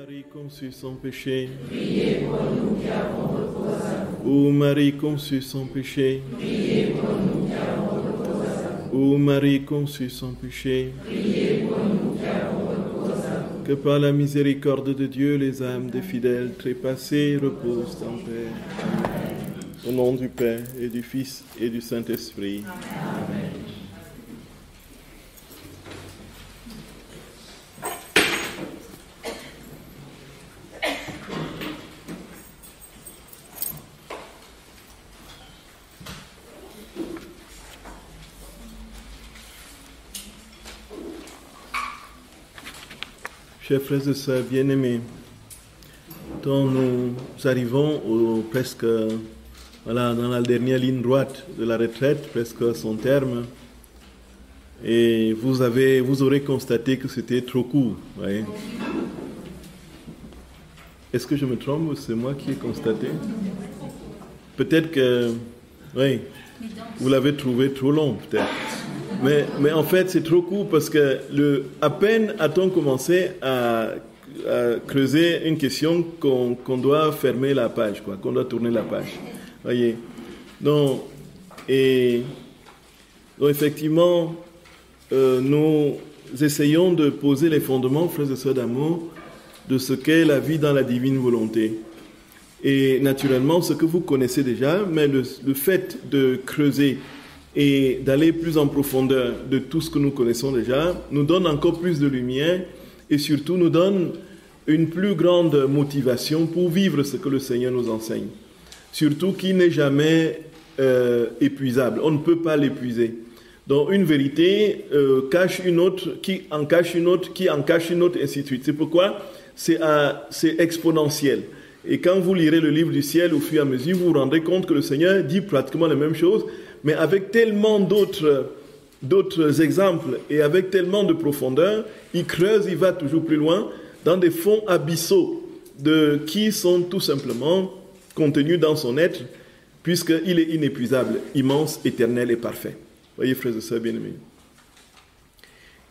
Marie conçue sans péché, priez pour nous qui avons recours à vous. ô Marie conçue sans péché, Priez pour nous qui avons recours à vous. ô Marie conçue sans péché, Priez pour nous qui avons recours à vous. que par la miséricorde de Dieu, les âmes des fidèles trépassés reposent en paix. Amen. Au nom du Père et du Fils et du Saint-Esprit. Amen. Chers frères et sœurs bien-aimés, quand nous arrivons presque dans la dernière ligne droite de la retraite, presque à son terme, et vous aurez constaté que c'était trop court. Voyez. Est-ce que je me trompe ou c'est moi qui ai constaté? Peut-être que, oui, vous l'avez trouvé trop long, peut-être. Mais en fait, c'est trop court parce que à peine a-t-on commencé à creuser une question qu'on doit fermer la page, qu'on doit tourner la page. Voyez. Donc effectivement, nous essayons de poser les fondements, frères et sœurs d'amour, de ce qu'est la vie dans la divine volonté. Et naturellement, ce que vous connaissez déjà, mais le fait de creuser et d'aller plus en profondeur de tout ce que nous connaissons déjà, nous donne encore plus de lumière et surtout nous donne une plus grande motivation pour vivre ce que le Seigneur nous enseigne. Surtout qui n'est jamais épuisable. On ne peut pas l'épuiser. Donc une vérité cache une autre, qui en cache une autre, qui en cache une autre, et ainsi de suite. C'est pourquoi c'est exponentiel. Et quand vous lirez le livre du ciel au fur et à mesure, vous vous rendrez compte que le Seigneur dit pratiquement la même chose, mais avec tellement d'autres exemples et avec tellement de profondeur, il creuse, il va toujours plus loin dans des fonds abyssaux qui sont tout simplement contenus dans son être, puisqu'il est inépuisable, immense, éternel et parfait. Voyez, frères et sœurs bien-aimés.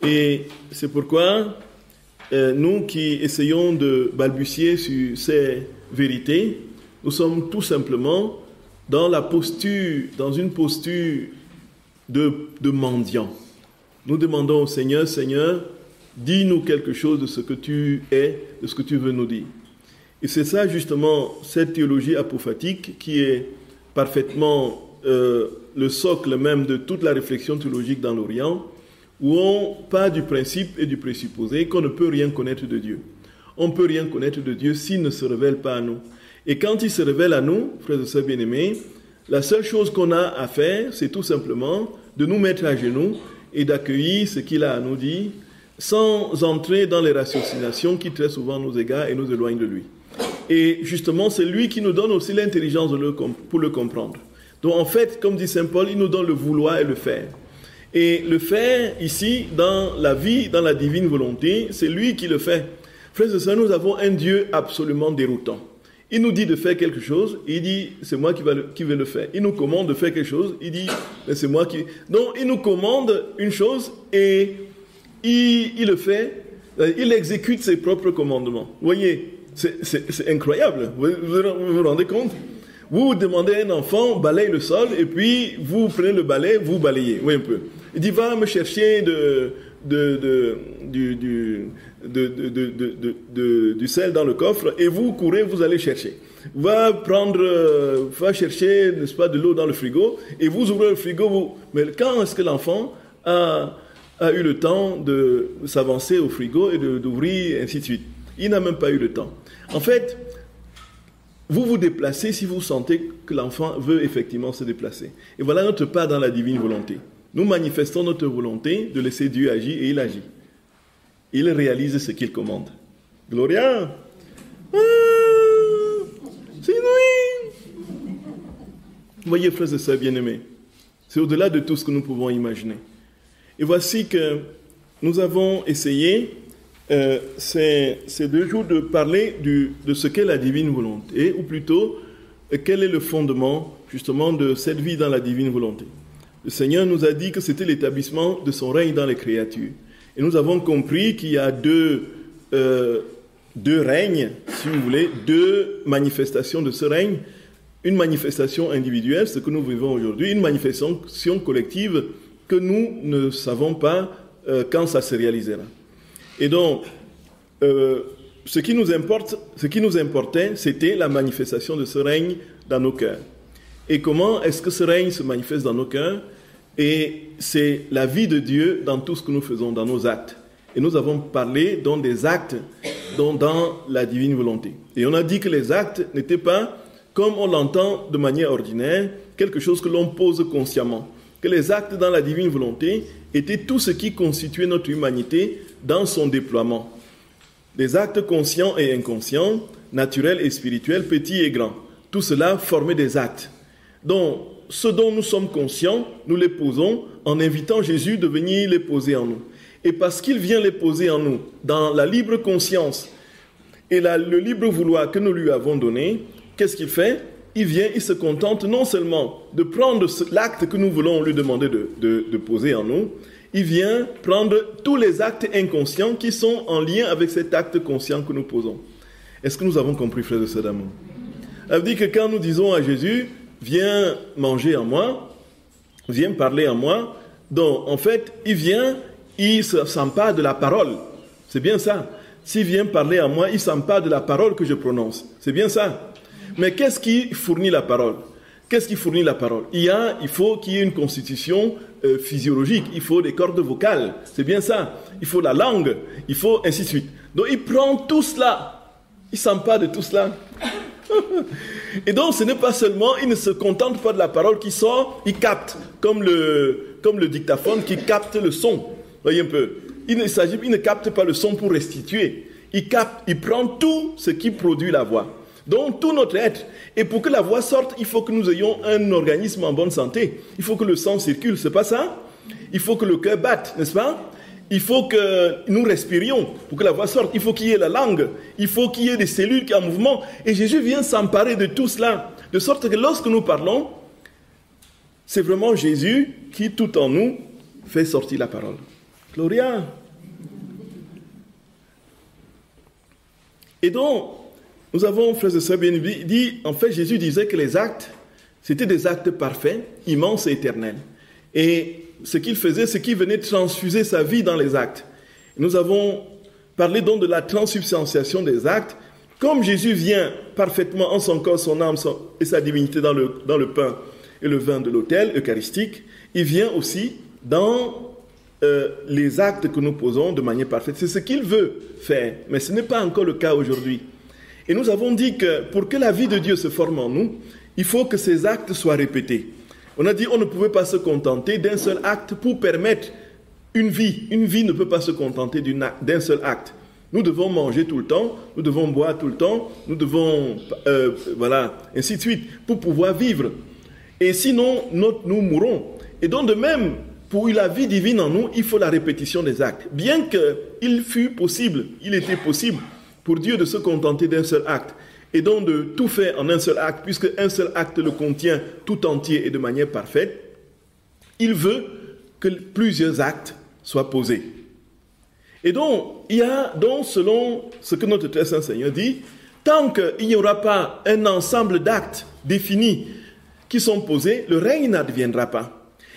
Et c'est pourquoi nous qui essayons de balbutier sur ces vérités, nous sommes tout simplement dans une posture de mendiant. Nous demandons au Seigneur, Seigneur, dis-nous quelque chose de ce que tu es, de ce que tu veux nous dire. Et c'est ça justement, cette théologie apophatique qui est parfaitement le socle même de toute la réflexion théologique dans l'Orient, où on part du principe et du présupposé qu'on ne peut rien connaître de Dieu. On ne peut rien connaître de Dieu s'il ne se révèle pas à nous. Et quand il se révèle à nous, frères et sœurs bien-aimés, la seule chose qu'on a à faire, c'est tout simplement de nous mettre à genoux et d'accueillir ce qu'il a à nous dire, sans entrer dans les ratiocinations qui très souvent nous égarent et nous éloignent de lui. Et justement, c'est lui qui nous donne aussi l'intelligence pour le comprendre. Donc en fait, comme dit saint Paul, il nous donne le vouloir et le faire. Et le faire, ici, dans la vie, dans la divine volonté, c'est lui qui le fait. Frères et sœurs, nous avons un Dieu absolument déroutant. Il nous dit de faire quelque chose, il dit, c'est moi qui vais le faire. Il nous commande de faire quelque chose, il dit, c'est moi qui... Donc, il nous commande une chose et il le fait, il exécute ses propres commandements. Vous voyez, c'est incroyable, vous vous rendez compte? Vous demandez à un enfant, balaye le sol, et puis vous prenez le balai, vous balayez. Oui, un peu. Il dit, va me chercher du sel dans le coffre, et vous courez, vous allez chercher. Va chercher, n'est-ce pas, de l'eau dans le frigo, et vous ouvrez le frigo. Mais quand est-ce que l'enfant a eu le temps de s'avancer au frigo et d'ouvrir, ainsi de suite? Il n'a même pas eu le temps. En fait, vous vous déplacez si vous sentez que l'enfant veut effectivement se déplacer. Et voilà notre part dans la divine volonté. Nous manifestons notre volonté de laisser Dieu agir et il agit. Il réalise ce qu'il commande. Gloria! C'est inouï! Voyez, frères et sœurs bien-aimés, c'est au-delà de tout ce que nous pouvons imaginer. Et voici que nous avons essayé ces 2 jours de parler de ce qu'est la divine volonté, ou plutôt quel est le fondement justement de cette vie dans la divine volonté. Le Seigneur nous a dit que c'était l'établissement de son règne dans les créatures. Et nous avons compris qu'il y a deux deux règnes, si vous voulez, deux manifestations de ce règne. Une manifestation individuelle, ce que nous vivons aujourd'hui, une manifestation collective que nous ne savons pas quand ça se réalisera. Et donc, ce qui nous importait, c'était la manifestation de ce règne dans nos cœurs. Et comment est-ce que ce règne se manifeste dans nos cœurs? Et c'est la vie de Dieu dans tout ce que nous faisons, dans nos actes. Et nous avons parlé donc des actes dans la divine volonté. Et on a dit que les actes n'étaient pas, comme on l'entend de manière ordinaire, quelque chose que l'on pose consciemment. Que les actes dans la divine volonté étaient tout ce qui constituait notre humanité dans son déploiement. Les actes conscients et inconscients, naturels et spirituels, petits et grands. Tout cela formait des actes. Donc, ce dont nous sommes conscients, nous les posons en invitant Jésus de venir les poser en nous. Et parce qu'il vient les poser en nous, dans la libre conscience et le libre vouloir que nous lui avons donné, qu'est-ce qu'il fait? Il vient, il se contente non seulement de prendre l'acte que nous voulons lui demander de poser en nous, il vient prendre tous les actes inconscients qui sont en lien avec cet acte conscient que nous posons. Est-ce que nous avons compris, frères et sœurs d'amour? Ça veut dire que quand nous disons à Jésus, viens manger en moi, viens parler en moi, donc en fait, il vient, il s'empare de la parole. C'est bien ça. S'il vient parler à moi, il s'empare de la parole que je prononce. C'est bien ça. Mais qu'est-ce qui fournit la parole? Qu'est-ce qui fournit la parole? Il faut qu'il y ait une constitution physiologique. Il faut des cordes vocales. C'est bien ça. Il faut la langue. Il faut ainsi de suite. Donc il prend tout cela. Il s'empare de tout cela. Et donc ce n'est pas seulement, il ne se contente pas de la parole qui sort, il capte, comme le dictaphone qui capte le son. Voyez un peu. Il ne capte pas le son pour restituer. Il prend tout ce qui produit la voix. Donc tout notre être. Et pour que la voix sorte, il faut que nous ayons un organisme en bonne santé. Il faut que le sang circule, c'est pas ça? Il faut que le cœur batte, n'est-ce pas? Il faut que nous respirions pour que la voix sorte. Il faut qu'il y ait la langue. Il faut qu'il y ait des cellules qui sont en mouvement. Et Jésus vient s'emparer de tout cela. De sorte que lorsque nous parlons, c'est vraiment Jésus qui, tout en nous, fait sortir la parole. Gloria. Et donc, nous avons, frères et sœurs bien-aimés, dit, en fait, Jésus disait que les actes, c'était des actes parfaits, immenses et éternels. Et ce qu'il faisait, c'est qu'il venait transfuser sa vie dans les actes. Nous avons parlé donc de la transsubstantiation des actes. Comme Jésus vient parfaitement en son corps, son âme et sa divinité dans le pain et le vin de l'autel eucharistique, il vient aussi dans les actes que nous posons de manière parfaite. C'est ce qu'il veut faire, mais ce n'est pas encore le cas aujourd'hui. Et nous avons dit que pour que la vie de Dieu se forme en nous, il faut que ces actes soient répétés. On a dit qu'on ne pouvait pas se contenter d'un seul acte pour permettre une vie. Une vie ne peut pas se contenter d'un seul acte. Nous devons manger tout le temps, nous devons boire tout le temps, nous devons, ainsi de suite, pour pouvoir vivre. Et sinon, nous mourrons. Et donc de même, pour la vie divine en nous, il faut la répétition des actes. Bien qu'il était possible pour Dieu de se contenter d'un seul acte. Et donc de tout faire en un seul acte, puisque un seul acte le contient tout entier et de manière parfaite, il veut que plusieurs actes soient posés. Et donc, il y a donc, selon ce que notre très saint Seigneur dit, tant qu'il n'y aura pas un ensemble d'actes définis qui sont posés, le règne n'adviendra pas.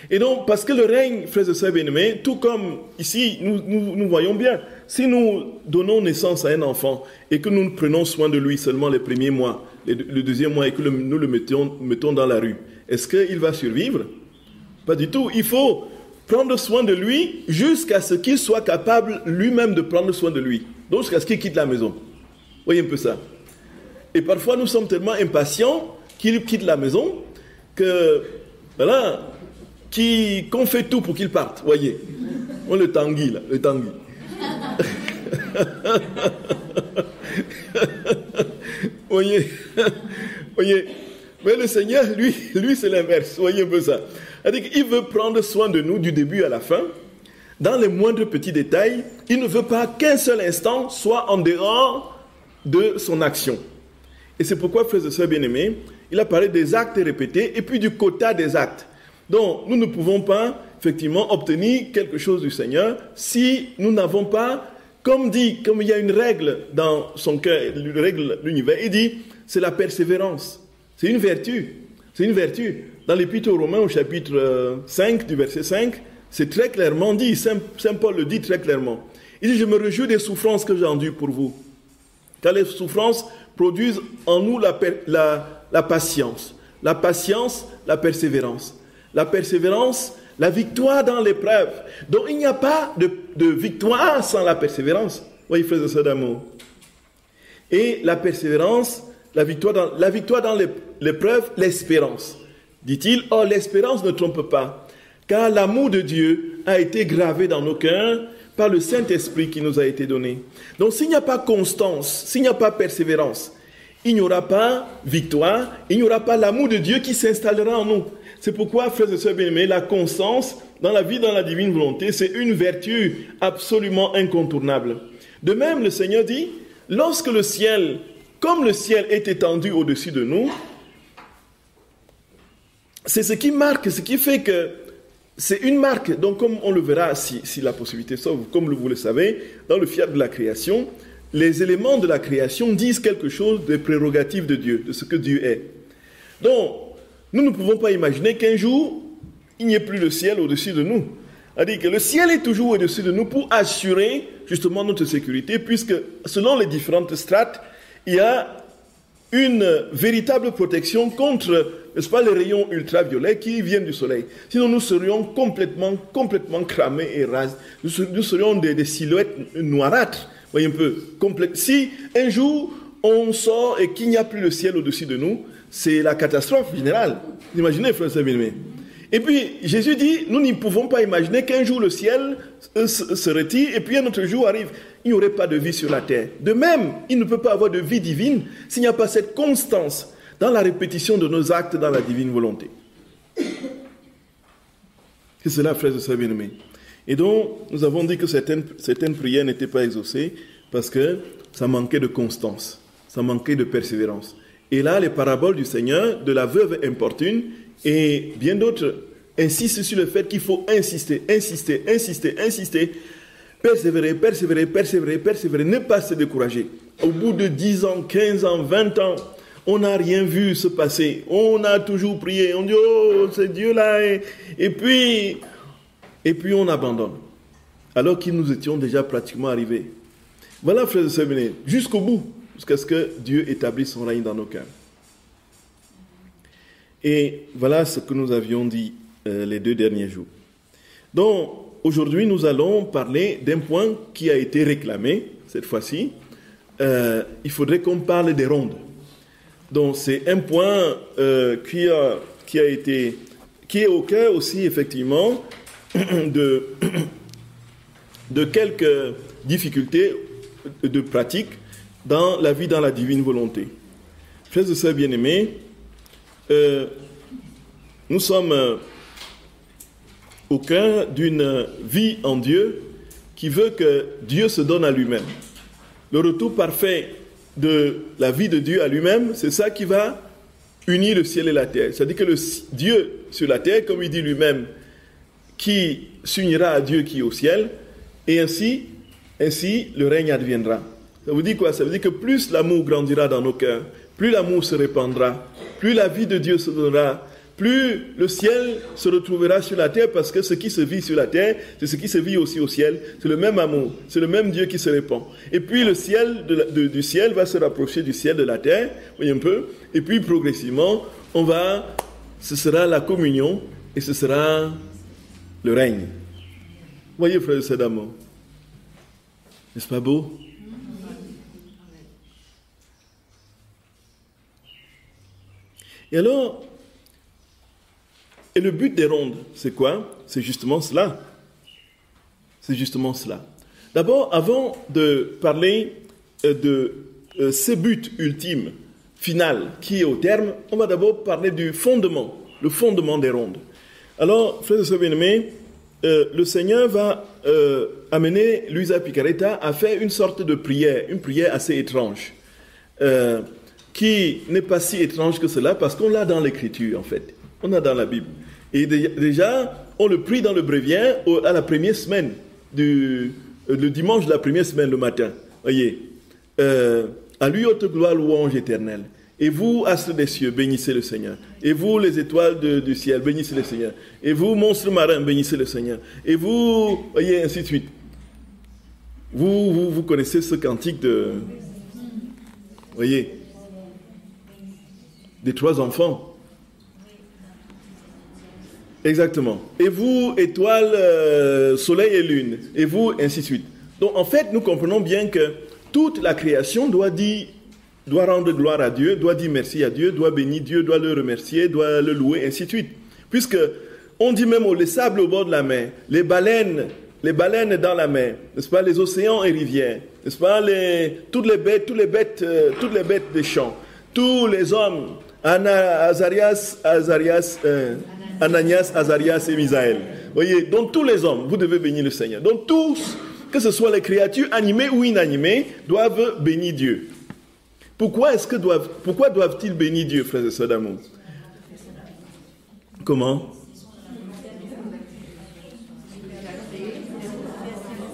Et donc, parce que le règne, frères et sœurs bien-aimés, tout comme ici, nous voyons bien, si nous donnons naissance à un enfant et que nous prenons soin de lui seulement les premiers mois, le deuxième mois et que nous le mettons dans la rue, est-ce qu'il va survivre? Pas du tout. Il faut prendre soin de lui jusqu'à ce qu'il soit capable lui-même de prendre soin de lui. Donc jusqu'à ce qu'il quitte la maison. Voyez un peu ça. Et parfois nous sommes tellement impatients qu'il quitte la maison que, voilà, qu'on fait tout pour qu'il parte. Voyez. On le tanguy là, le tanguy. Voyez. Mais le Seigneur, lui c'est l'inverse. Voyez un peu ça. C'est-à-dire qu'il veut prendre soin de nous du début à la fin, dans les moindres petits détails. Il ne veut pas qu'un seul instant soit en dehors de son action. Et c'est pourquoi, frères et sœurs bien-aimés, il a parlé des actes répétés et puis du quota des actes. Donc, nous ne pouvons pas, effectivement, obtenir quelque chose du Seigneur si nous n'avons pas comme il y a une règle dans son cœur, une règle de l'univers, il dit, c'est la persévérance. C'est une vertu. C'est une vertu. Dans l'Épître aux Romains, au chapitre 5, du verset 5, c'est très clairement dit, Saint Paul le dit très clairement. Il dit, je me réjouis des souffrances que j'ai endues pour vous. Car les souffrances produisent en nous la patience. La patience, la persévérance. La persévérance, la victoire dans l'épreuve. Donc il n'y a pas de victoire sans la persévérance. Voyez, frères et sœurs d'amour. Et la persévérance, la victoire dans l'épreuve, l'espérance. Dit-il, oh, l'espérance ne trompe pas, car l'amour de Dieu a été gravé dans nos cœurs par le Saint-Esprit qui nous a été donné. Donc s'il n'y a pas constance, s'il n'y a pas persévérance, il n'y aura pas victoire, il n'y aura pas l'amour de Dieu qui s'installera en nous. C'est pourquoi, frères et sœurs bien-aimés, la constance dans la vie, dans la divine volonté, c'est une vertu absolument incontournable. De même, le Seigneur dit, lorsque le ciel, comme le ciel est étendu au-dessus de nous, c'est ce qui marque, ce qui fait que c'est une marque. Donc, comme on le verra, si la possibilité s'offre, comme vous le savez, dans le fiat de la création, les éléments de la création disent quelque chose des prérogatives de Dieu, de ce que Dieu est. Donc, nous ne pouvons pas imaginer qu'un jour, il n'y ait plus le ciel au-dessus de nous. C'est-à-dire que le ciel est toujours au-dessus de nous pour assurer justement notre sécurité, puisque selon les différentes strates, il y a une véritable protection contre, n'est-ce pas, les rayons ultraviolets qui viennent du soleil. Sinon, nous serions complètement cramés et rases. Nous serions des silhouettes noirâtres. Voyez un peu. Si un jour, on sort et qu'il n'y a plus le ciel au-dessus de nous, c'est la catastrophe générale. Imaginez, frères et bien-aimés. Et puis, Jésus dit, nous n'y pouvons pas imaginer qu'un jour le ciel se retire et puis un autre jour arrive. Il n'y aurait pas de vie sur la terre. De même, il ne peut pas avoir de vie divine s'il n'y a pas cette constance dans la répétition de nos actes dans la divine volonté. C'est cela, frères et sœurs bien-aimés. Et donc, nous avons dit que certaines prières n'étaient pas exaucées parce que ça manquait de constance, ça manquait de persévérance. Et là, les paraboles du Seigneur, de la veuve importune et bien d'autres, insistent sur le fait qu'il faut insister, persévérer, ne pas se décourager. Au bout de 10 ans, 15 ans, 20 ans, on n'a rien vu se passer. On a toujours prié, on dit, oh, c'est Dieu là, et puis on abandonne. Alors que nous étions déjà pratiquement arrivés. Voilà, frères et sœurs, jusqu'au bout, jusqu'à ce que Dieu établisse son règne dans nos cœurs. Et voilà ce que nous avions dit les 2 derniers jours. Donc, aujourd'hui, nous allons parler d'un point qui a été réclamé, cette fois-ci. Il faudrait qu'on parle des rondes. Donc, c'est un point qui est au cœur aussi, effectivement, de quelques difficultés de pratique dans la vie, dans la divine volonté. Frères et sœurs bien-aimés, nous sommes au cœur d'une vie en Dieu qui veut que Dieu se donne à lui-même. Le retour parfait de la vie de Dieu à lui-même, c'est ça qui va unir le ciel et la terre. C'est-à-dire que le Dieu sur la terre, comme il dit lui-même, qui s'unira à Dieu qui est au ciel, et ainsi le règne adviendra. Ça veut dire quoi? Ça veut dire que plus l'amour grandira dans nos cœurs, plus l'amour se répandra, plus la vie de Dieu se donnera, plus le ciel se retrouvera sur la terre, parce que ce qui se vit sur la terre, c'est ce qui se vit aussi au ciel. C'est le même amour, c'est le même Dieu qui se répand. Et puis le ciel du ciel va se rapprocher du ciel de la terre, voyez un peu, et puis progressivement, ce sera la communion, et ce sera le règne. Voyez, frères et sœurs d'amour, n'est-ce pas beau? Et alors, et le but des rondes, c'est quoi? C'est justement cela. C'est justement cela. D'abord, avant de parler de ce but ultime, final, qui est au terme, on va d'abord parler du fondement, le fondement des rondes. Alors, frères et sœurs bien-aimés, le Seigneur va amener Luisa Picaretta à faire une sorte de prière, une prière assez étrange, qui n'est pas si étrange que cela, parce qu'on l'a dans l'Écriture, en fait. On l'a dans la Bible. Et déjà, on le prie dans le bréviaire à la première semaine du le dimanche de la première semaine, le matin. Voyez, à lui haute gloire, louange éternelle. Et vous, astres des cieux, bénissez le Seigneur. Et vous, les étoiles du ciel, bénissez le Seigneur. Et vous, monstres marins, bénissez le Seigneur. Et vous, voyez, ainsi de suite. Vous connaissez ce cantique de... Voyez, des 3 enfants. Exactement. Et vous, étoiles, soleil et lune. Et vous, ainsi de suite. Donc, en fait, nous comprenons bien que toute la création doit rendre gloire à Dieu, doit dire merci à Dieu, doit bénir Dieu, doit le remercier, doit le louer, ainsi de suite. Puisque, on dit même les sables au bord de la mer, les baleines dans la mer, n'est-ce pas, les océans et rivières, n'est-ce pas, toutes les bêtes des champs, tous les hommes, Ananias, Azarias et Misaël. Voyez, donc tous les hommes, vous devez bénir le Seigneur. Donc tous, que ce soit les créatures animées ou inanimées, doivent bénir Dieu. Pourquoi doivent-ils bénir Dieu, frères et sœurs d'amour? Comment?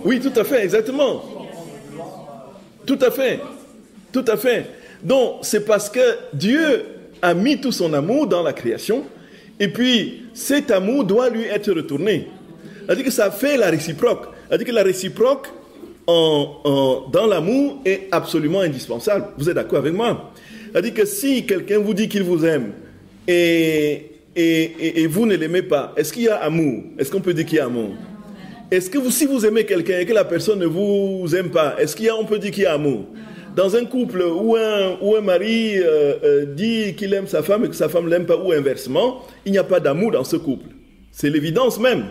Oui, tout à fait, exactement. Tout à fait. Donc, c'est parce que Dieu a mis tout son amour dans la création, et puis cet amour doit lui être retourné. C'est-à-dire que ça fait la réciproque. C'est-à-dire que la réciproque dans l'amour est absolument indispensable. Vous êtes d'accord avec moi? C'est-à-dire que si quelqu'un vous dit qu'il vous aime et vous ne l'aimez pas, est-ce qu'il y a amour? Est-ce qu'on peut dire qu'il y a amour? Est-ce que si vous aimez quelqu'un et que la personne ne vous aime pas, est-ce qu'on peut dire qu'il y a amour? Dans un couple où un mari dit qu'il aime sa femme et que sa femme ne l'aime pas, ou inversement, il n'y a pas d'amour dans ce couple. C'est l'évidence même.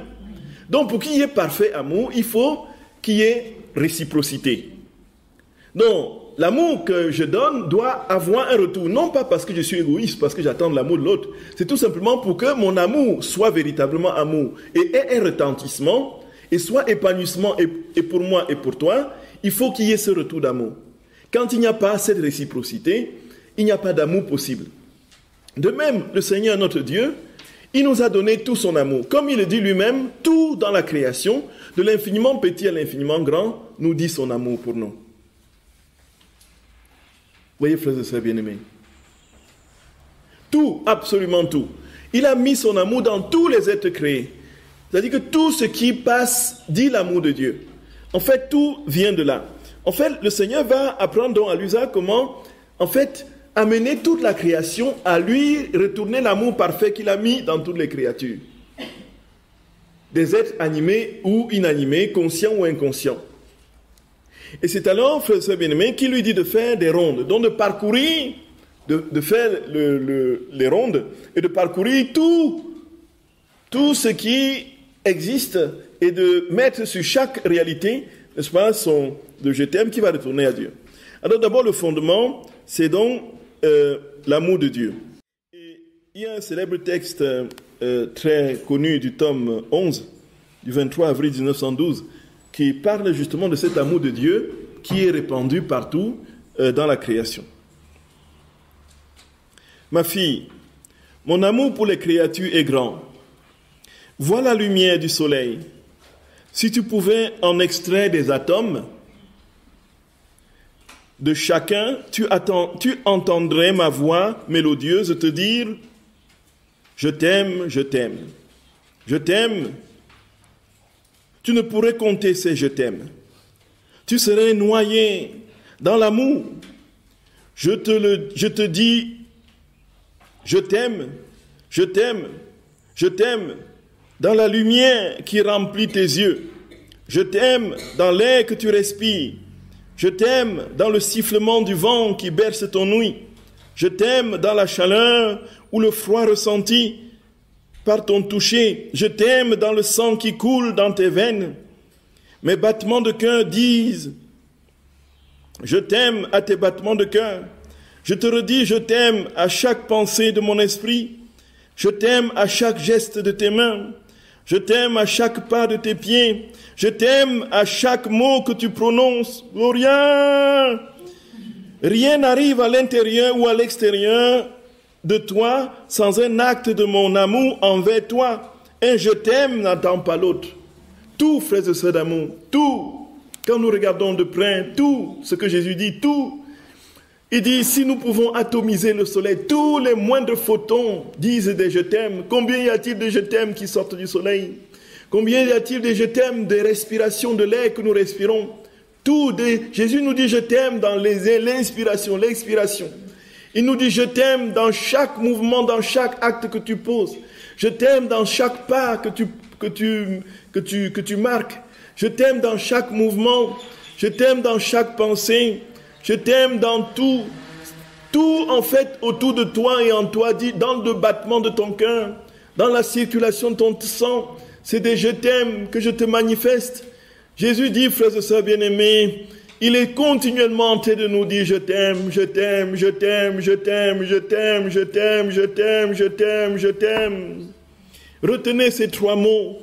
Donc pour qu'il y ait parfait amour, il faut qu'il y ait réciprocité. Donc l'amour que je donne doit avoir un retour, non pas parce que je suis égoïste, parce que j'attends de l'amour de l'autre. C'est tout simplement pour que mon amour soit véritablement amour et ait un retentissement et soit épanouissement et pour moi et pour toi. Il faut qu'il y ait ce retour d'amour. Quand il n'y a pas cette réciprocité, il n'y a pas d'amour possible. De même, le Seigneur notre Dieu, il nous a donné tout son amour. Comme il le dit lui-même, tout dans la création, de l'infiniment petit à l'infiniment grand, nous dit son amour pour nous. Voyez, frères et sœurs bien-aimés. Tout, absolument tout. Il a mis son amour dans tous les êtres créés. C'est-à-dire que tout ce qui passe dit l'amour de Dieu. En fait, tout vient de là. En fait, le Seigneur va apprendre donc à l'usage comment, en fait, amener toute la création à lui retourner l'amour parfait qu'il a mis dans toutes les créatures. Des êtres animés ou inanimés, conscients ou inconscients. Et c'est alors, frère et sœur bien-aimé, qu'il lui dit de faire des rondes, donc de parcourir, de faire les rondes et de parcourir tout ce qui existe et de mettre sur chaque réalité, n'est-ce pas, de je t'aime qui va retourner à Dieu. Alors d'abord le fondement, c'est donc l'amour de Dieu. Et il y a un célèbre texte très connu du tome 11, du 23 avril 1912, qui parle justement de cet amour de Dieu qui est répandu partout dans la création. Ma fille, mon amour pour les créatures est grand. Vois la lumière du soleil. Si tu pouvais en extraire des atomes, de chacun, tu entendrais ma voix mélodieuse te dire « Je t'aime, je t'aime, je t'aime ». Tu ne pourrais compter ces « je t'aime ». Tu serais noyé dans l'amour. Je te dis « Je t'aime, je t'aime, je t'aime » dans la lumière qui remplit tes yeux. Je t'aime dans l'air que tu respires. Je t'aime dans le sifflement du vent qui berce ton ouïe. Je t'aime dans la chaleur ou le froid ressenti par ton toucher. Je t'aime dans le sang qui coule dans tes veines. Mes battements de cœur disent « Je t'aime à tes battements de cœur. Je te redis, je t'aime à chaque pensée de mon esprit. Je t'aime à chaque geste de tes mains. Je t'aime à chaque pas de tes pieds. Je t'aime à chaque mot que tu prononces. Rien n'arrive à l'intérieur ou à l'extérieur de toi sans un acte de mon amour envers toi. Un je t'aime n'attend pas l'autre. Tout, frères et sœurs d'amour, tout quand nous regardons de près tout ce que Jésus dit, tout, il dit, si nous pouvons atomiser le soleil, tous les moindres photons disent des je t'aime. Combien y a-t-il de je t'aime qui sortent du soleil? Combien y a-t-il de je t'aime, des respirations de l'air que nous respirons? Jésus nous dit je t'aime dans l'inspiration, l'expiration. Il nous dit je t'aime dans chaque mouvement, dans chaque acte que tu poses. Je t'aime dans chaque pas que tu marques. Je t'aime dans chaque mouvement. Je t'aime dans chaque pensée. Je t'aime dans tout. Tout en fait autour de toi et en toi, dit dans le battement de ton cœur, dans la circulation de ton sang. C'est des je t'aime que je te manifeste. Jésus dit, frères et sœurs bien-aimés, il est continuellement en train de nous dire je t'aime, je t'aime, je t'aime, je t'aime, je t'aime, je t'aime, je t'aime, je t'aime, je t'aime. Retenez ces trois mots.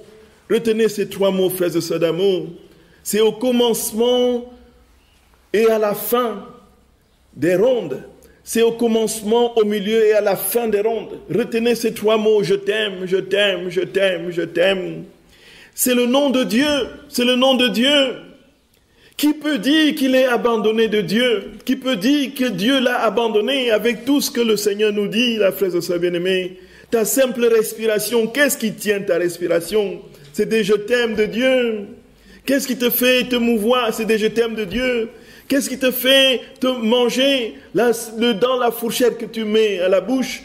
Retenez ces trois mots, frères et sœurs d'amour. C'est au commencement et à la fin des rondes. C'est au commencement, au milieu et à la fin des rondes. Retenez ces trois mots, je t'aime, je t'aime, je t'aime, je t'aime. C'est le nom de Dieu, c'est le nom de Dieu. Qui peut dire qu'il est abandonné de Dieu? Qui peut dire que Dieu l'a abandonné avec tout ce que le Seigneur nous dit, la frère et sœur bien-aimée? Ta simple respiration, qu'est-ce qui tient ta respiration? C'est des je t'aime de Dieu. Qu'est-ce qui te fait te mouvoir? C'est des je t'aime de Dieu. Qu'est-ce qui te fait te manger dans la fourchette que tu mets à la bouche?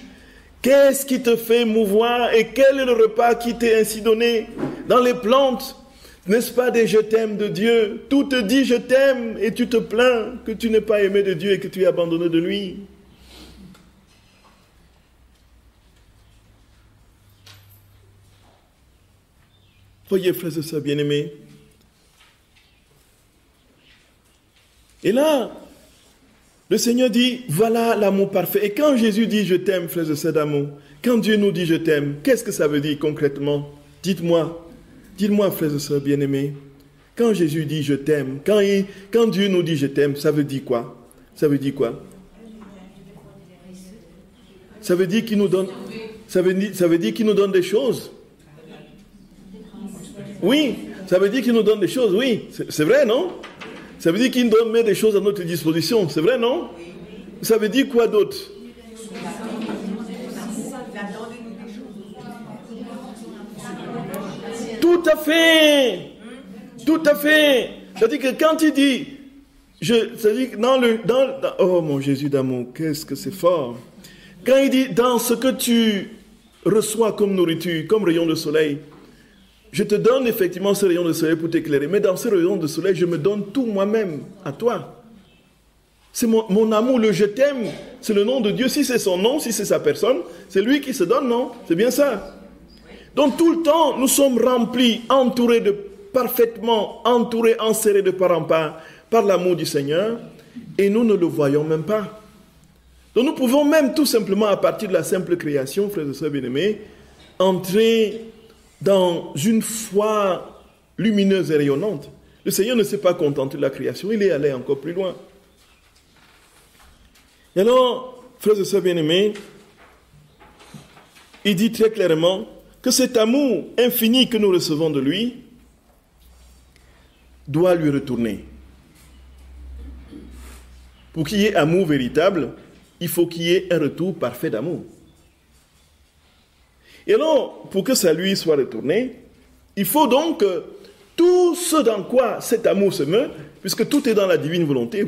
Qu'est-ce qui te fait mouvoir? Et quel est le repas qui t'est ainsi donné? Dans les plantes, n'est-ce pas des je t'aime de Dieu? Tout te dit je t'aime et tu te plains que tu n'es pas aimé de Dieu et que tu es abandonné de lui. Voyez, frères et sœurs bien-aimés. Et là, le Seigneur dit, voilà l'amour parfait. Et quand Jésus dit je t'aime, frères et sœurs d'amour, quand Dieu nous dit je t'aime, qu'est-ce que ça veut dire concrètement? Dites-moi, frères et sœurs bien-aimés, quand Jésus dit je t'aime, quand Dieu nous dit je t'aime, ça veut dire quoi? Ça veut dire quoi? Ça veut dire qu'il nous donne, ça veut dire qu'il nous donne des choses. Oui, ça veut dire qu'il nous donne des choses, oui. C'est vrai, non? Ça veut dire qu'il nous met des choses à notre disposition, c'est vrai, non? Ça veut dire quoi d'autre? Tout à fait. Tout à fait. C'est-à-dire que quand il dit, c'est-à-dire oh mon Jésus d'amour, qu'est-ce que c'est fort. Quand il dit, dans ce que tu reçois comme nourriture, comme rayon de soleil, je te donne effectivement ce rayon de soleil pour t'éclairer, mais dans ce rayon de soleil, je me donne tout moi-même à toi. C'est mon amour, le je t'aime, c'est le nom de Dieu. Si c'est son nom, si c'est sa personne, c'est lui qui se donne, non? C'est bien ça. Donc tout le temps, nous sommes remplis, entourés parfaitement entourés, enserrés de part en part par l'amour du Seigneur, et nous ne le voyons même pas. Donc nous pouvons même tout simplement, à partir de la simple création, frères et sœurs bien-aimés, entrer dans une foi lumineuse et rayonnante. Le Seigneur ne s'est pas contenté de la création, il est allé encore plus loin. Et alors, frères et sœurs bien-aimés, il dit très clairement que cet amour infini que nous recevons de lui doit lui retourner. Pour qu'il y ait amour véritable, il faut qu'il y ait un retour parfait d'amour. Et alors, pour que ça lui soit retourné, il faut donc que tout ce dans quoi cet amour se meut, puisque tout est dans la divine volonté,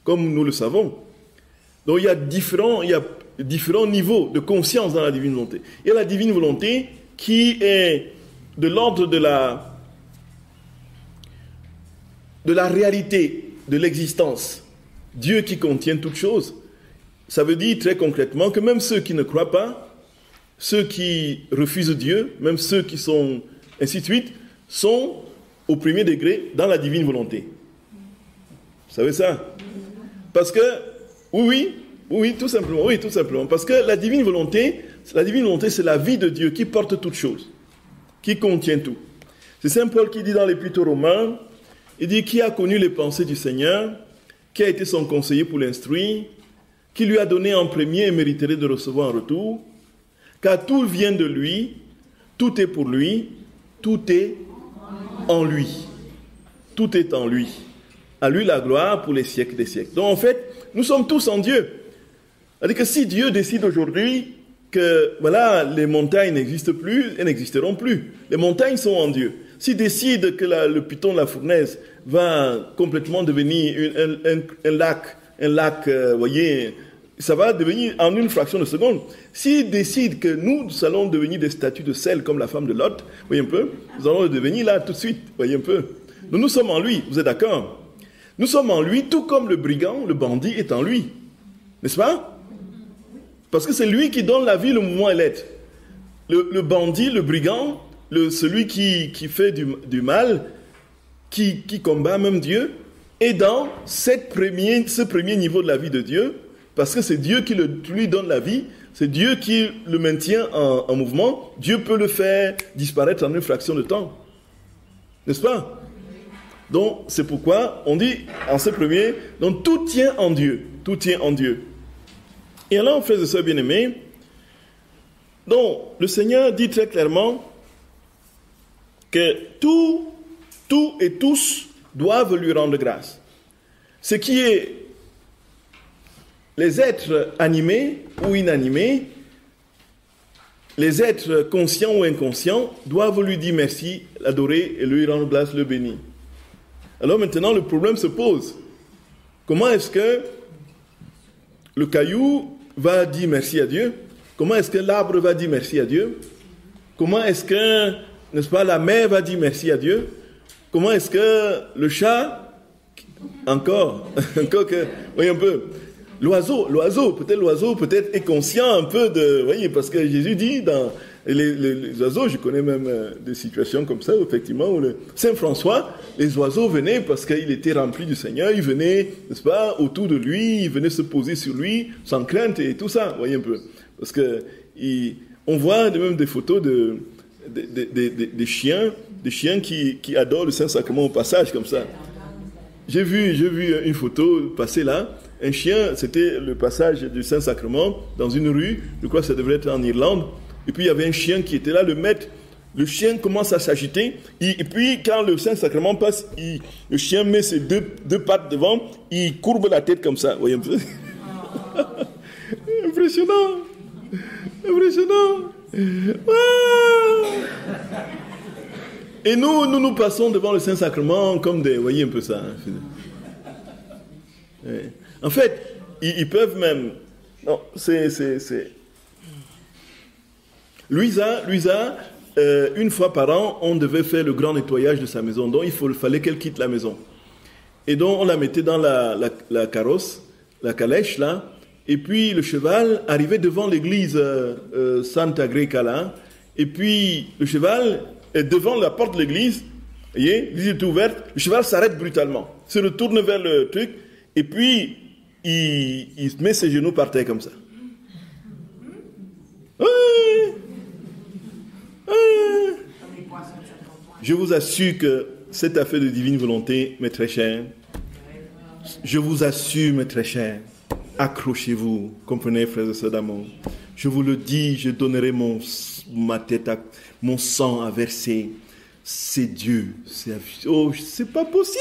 comme nous le savons. Donc il y a différents niveaux de conscience dans la divine volonté. Il y a la divine volonté qui est de l'ordre de la réalité de l'existence. Dieu qui contient toutes choses. Ça veut dire très concrètement que même ceux qui ne croient pas, ceux qui refusent Dieu, même ceux qui sont ainsi de suite, sont au premier degré dans la divine volonté. Vous savez ça? Parce que, oui, tout simplement. Parce que la divine volonté, c'est la vie de Dieu qui porte toutes choses, qui contient tout. C'est Saint Paul qui dit dans l'Épître aux Romains, il dit, qui a connu les pensées du Seigneur, qui a été son conseiller pour l'instruire, qui lui a donné en premier et mériterait de recevoir en retour, car tout vient de lui, tout est pour lui, tout est en lui. tout est en lui. À lui la gloire pour les siècles des siècles. Donc en fait, nous sommes tous en Dieu. C'est-à-dire que si Dieu décide aujourd'hui que voilà, les montagnes n'existent plus, elles n'existeront plus. Les montagnes sont en Dieu. S'il décide que le piton de la fournaise va complètement devenir un lac, voyez, ça va devenir en une fraction de seconde. S'il décide que nous allons devenir des statues de sel comme la femme de Lot, voyez un peu, nous allons le devenir là tout de suite, voyez un peu. Nous sommes en lui, vous êtes d'accord? Nous sommes en lui, tout comme le brigand, le bandit est en lui. N'est-ce pas? Parce que c'est lui qui donne la vie, le mouvement et l'être. Le bandit, le brigand, celui qui fait du mal, qui combat même Dieu, est dans ce premier niveau de la vie de Dieu, parce que c'est Dieu qui lui donne la vie, c'est Dieu qui le maintient en mouvement. Dieu peut le faire disparaître en une fraction de temps. N'est-ce pas? Donc, c'est pourquoi on dit en ce premier, donc tout tient en Dieu. Tout tient en Dieu. Et alors, frères et sœurs bien-aimés, donc le Seigneur dit très clairement que tout et tous doivent lui rendre grâce. Ce qui est les êtres animés ou inanimés, les êtres conscients ou inconscients doivent lui dire merci, l'adorer et lui rendre grâce, le bénir. Alors maintenant, le problème se pose. Comment est-ce que le caillou va dire merci à Dieu? Comment est-ce que l'arbre va dire merci à Dieu? Comment est-ce que, n'est-ce pas, la mer va dire merci à Dieu? Comment est-ce que le chat, encore que, voyez un peu, l'oiseau peut-être est conscient un peu de, voyez, parce que Jésus dit dans les oiseaux, je connais même des situations comme ça, effectivement, où Saint François, les oiseaux venaient parce qu'il était rempli du Seigneur, ils venaient, n'est-ce pas, autour de lui, ils venaient se poser sur lui, sans crainte et tout ça, voyez un peu. Parce que on voit même des photos des chiens qui adorent le Saint-Sacrement au passage, comme ça. J'ai vu une photo passer là. Un chien, c'était le passage du Saint-Sacrement dans une rue, je crois que ça devrait être en Irlande. Et puis il y avait un chien qui était là, le maître. Le chien commence à s'agiter. Et puis quand le Saint-Sacrement passe, le chien met ses deux pattes devant, il courbe la tête comme ça. Vous voyez un peu? Impressionnant. Et nous passons devant le Saint-Sacrement comme des... Vous voyez un peu ça. En fait, ils peuvent même... Non, c'est... Louisa, une fois par an, on devait faire le grand nettoyage de sa maison. Donc, il fallait qu'elle quitte la maison. Et donc, on la mettait dans la carrosse, la calèche, là. Et puis, le cheval arrivait devant l'église Santa Greca, là. Et puis, le cheval est devant la porte de l'église. Vous voyez, l'église est ouverte. Le cheval s'arrête brutalement, se retourne vers le truc. Et puis, il met ses genoux par terre comme ça. Je vous assure que cette affaire de divine volonté m'est très chère. Je vous assure, mes très chers, accrochez-vous, comprenez, frères et sœurs d'amour. Je vous le dis, je donnerai ma tête, mon sang à verser. C'est Dieu. Oh, c'est pas possible.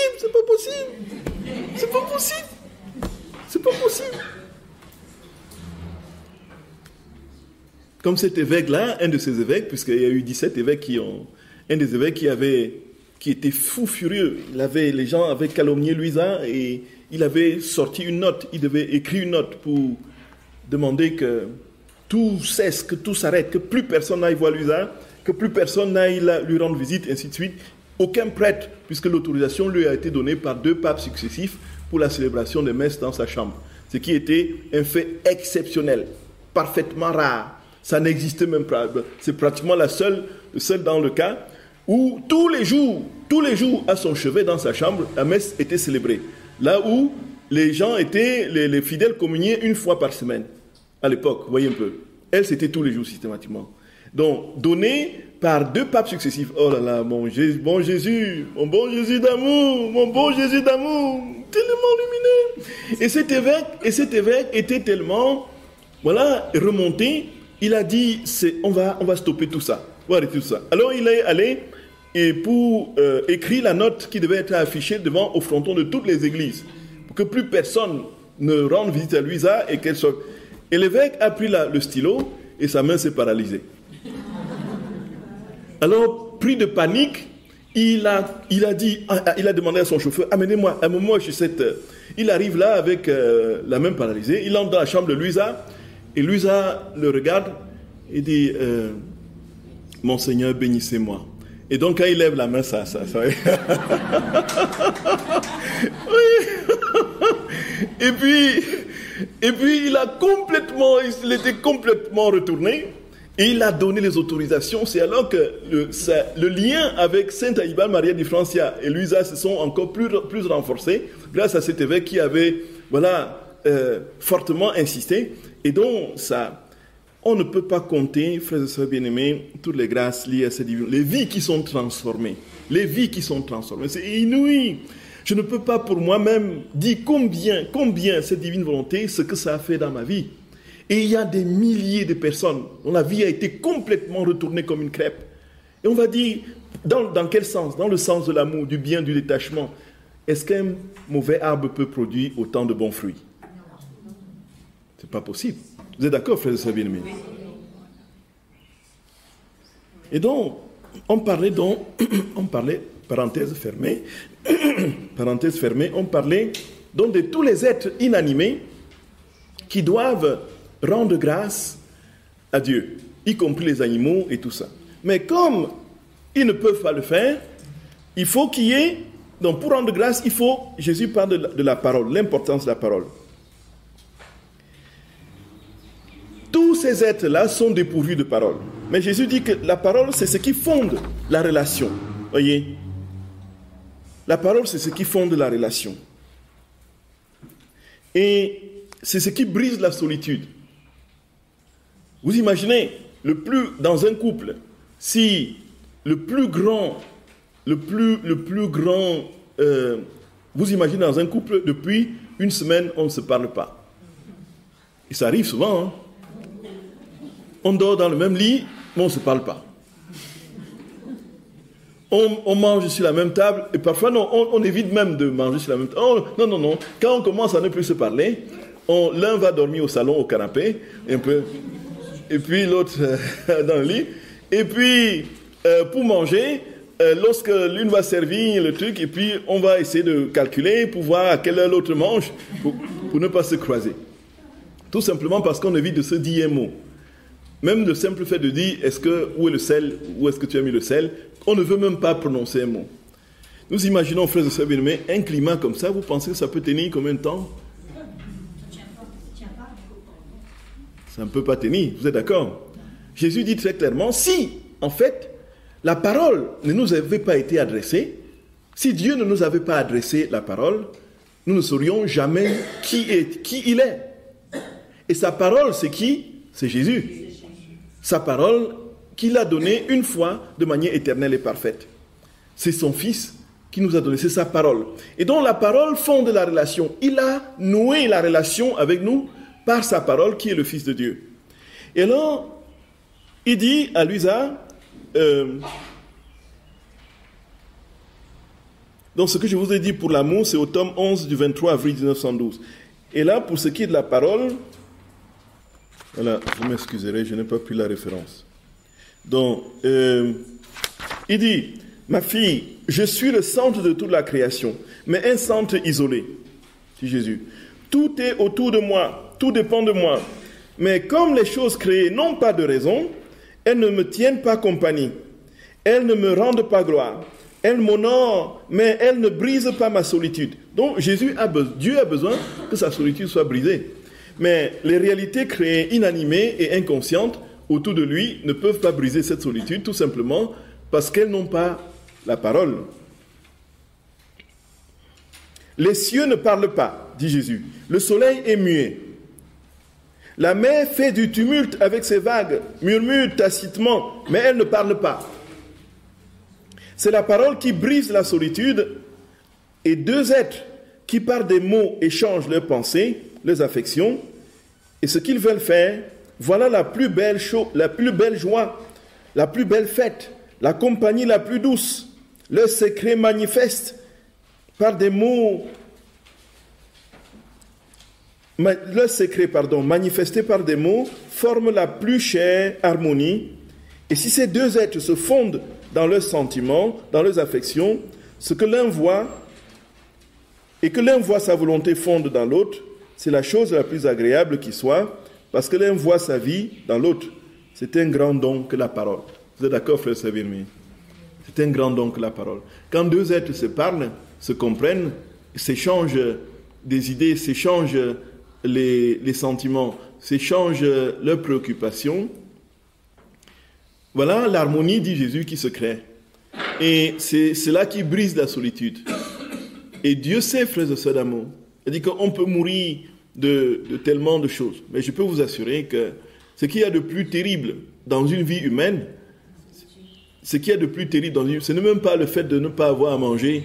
Comme cet évêque-là, un de ces évêques, puisqu'il y a eu 17 évêques un des évêques qui était fou furieux. Les gens avaient calomnié Louisa et il avait sorti une note. Il devait écrire une note pour demander que tout cesse, que tout s'arrête, que plus personne n'aille voir Louisa, que plus personne n'aille lui rendre visite, ainsi de suite. Aucun prêtre, puisque l'autorisation lui a été donnée par 2 papes successifs pour la célébration des messes dans sa chambre. Ce qui était un fait exceptionnel, parfaitement rare. Ça n'existait même pas. C'est pratiquement le seul dans le cas où tous les jours, à son chevet dans sa chambre, la messe était célébrée. Là où les gens les fidèles communiaient une fois par semaine, à l'époque, vous voyez un peu. Elle, c'était tous les jours systématiquement. Donc, donné par 2 papes successifs. Oh là là, mon Jésus d'amour, tellement lumineux. Et cet évêque était tellement, remonté. Il a dit, on va stopper tout ça. On va arrêter tout ça. Alors il est allé et pour écrire la note qui devait être affichée au fronton de toutes les églises, pour que plus personne ne rende visite à Louisa et qu'elle soit... Et l'évêque a pris le stylo et sa main s'est paralysée. Alors, pris de panique, il a demandé à son chauffeur, amenez-moi chez cette... Il arrive là avec la main paralysée, il entre dans la chambre de Louisa, et Louisa le regarde et dit, Monseigneur, bénissez-moi. Et donc, quand il lève la main, ça... Oui. Et puis, il était complètement retourné, et il a donné les autorisations. C'est alors que le lien avec Sainte Aïbal Maria di Francia et Louisa se sont encore plus renforcés, grâce à cet évêque qui avait, fortement insisté. Et donc, on ne peut pas compter, frères et sœurs bien-aimés, toutes les grâces liées à cette divinité. Les vies qui sont transformées. C'est inouï. Je ne peux pas pour moi-même dire combien cette divine volonté, ce que ça a fait dans ma vie. Et il y a des milliers de personnes dont la vie a été complètement retournée comme une crêpe. Et on va dire, dans quel sens? Dans le sens de l'amour, du bien, du détachement. Est-ce qu'un mauvais arbre peut produire autant de bons fruits? C'est pas possible. Vous êtes d'accord, frères et sœurs bien-aimés? Et donc, on parlait, parenthèse fermée, on parlait donc de tous les êtres inanimés qui doivent rendre grâce à Dieu, y compris les animaux et tout ça. Mais comme ils ne peuvent pas le faire, il faut qu'il y ait, donc pour rendre grâce, Jésus parle de la parole, l'importance de la parole. Tous ces êtres-là sont dépourvus de parole. Mais Jésus dit que la parole, c'est ce qui fonde la relation. Voyez? La parole, c'est ce qui fonde la relation. Et c'est ce qui brise la solitude. Vous imaginez, dans un couple, si vous imaginez dans un couple, depuis une semaine, on ne se parle pas. Et ça arrive souvent, hein? On dort dans le même lit, mais on ne se parle pas. On mange sur la même table, et parfois, non, on évite même de manger sur la même table. Oh, non. Quand on commence à ne plus se parler, l'un va dormir au salon, au canapé, un peu, et puis l'autre dans le lit. Et puis, pour manger, lorsque l'une va servir le truc, et puis on va essayer de calculer pour voir à quelle heure l'autre mange, pour ne pas se croiser. Tout simplement parce qu'on évite de se dire un mot. Même le simple fait de dire, où est le sel, où est-ce que tu as mis le sel, on ne veut même pas prononcer un mot. Nous imaginons, frères et sœurs bien-aimés, un climat comme ça, vous pensez que ça peut tenir combien de temps? Ça ne peut pas tenir, vous êtes d'accord? Jésus dit très clairement, si, en fait, la parole ne nous avait pas été adressée, si Dieu ne nous avait pas adressé la parole, nous ne saurions jamais qui il est. Et sa parole, c'est qui? C'est Jésus. Sa parole qu'il a donnée une fois de manière éternelle et parfaite. C'est son Fils qui nous a donné, c'est sa parole. Et donc la parole fonde la relation. Il a noué la relation avec nous par sa parole qui est le Fils de Dieu. Et alors, il dit à Louisa, donc ce que je vous ai dit pour l'amour, c'est au tome 11 du 23 avril 1912. Et là, pour ce qui est de la parole, voilà, vous m'excuserez, je n'ai pas pris la référence. Donc, il dit, ma fille, je suis le centre de toute la création, mais un centre isolé, dit Jésus. Tout est autour de moi, tout dépend de moi. Mais comme les choses créées n'ont pas de raison, elles ne me tiennent pas compagnie. Elles ne me rendent pas gloire. Elles m'honorent, mais elles ne brisent pas ma solitude. Donc, Dieu a besoin que sa solitude soit brisée. Mais les réalités créées inanimées et inconscientes autour de lui ne peuvent pas briser cette solitude, tout simplement parce qu'elles n'ont pas la parole. Les cieux ne parlent pas, dit Jésus. Le soleil est muet. La mer fait du tumulte avec ses vagues, murmure tacitement, mais elle ne parle pas. C'est la parole qui brise la solitude, et deux êtres qui par des mots échangent leurs pensées, leurs affections, et ce qu'ils veulent faire, voilà la plus belle joie, la plus belle fête, la compagnie la plus douce, le secret manifeste par des mots, manifesté par des mots, forme la plus chère harmonie. Et si ces deux êtres se fondent dans leurs sentiments, dans leurs affections, ce que l'un voit, et que l'un voit sa volonté fondre dans l'autre, c'est la chose la plus agréable qui soit, parce que l'un voit sa vie dans l'autre. C'est un grand don que la parole. Vous êtes d'accord, frère Savirmi? C'est un grand don que la parole. Quand deux êtres se parlent, se comprennent, s'échangent des idées, s'échangent les sentiments, s'échangent leurs préoccupations, voilà l'harmonie, dit Jésus, qui se crée. Et c'est cela qui brise la solitude. Et Dieu sait, frères et sœurs d'amour, il dit qu'on peut mourir de tellement de choses. Mais je peux vous assurer que ce qu'il y a de plus terrible dans une vie humaine, ce qu'il y a de plus terrible dans une vie, ce n'est même pas le fait de ne pas avoir à manger,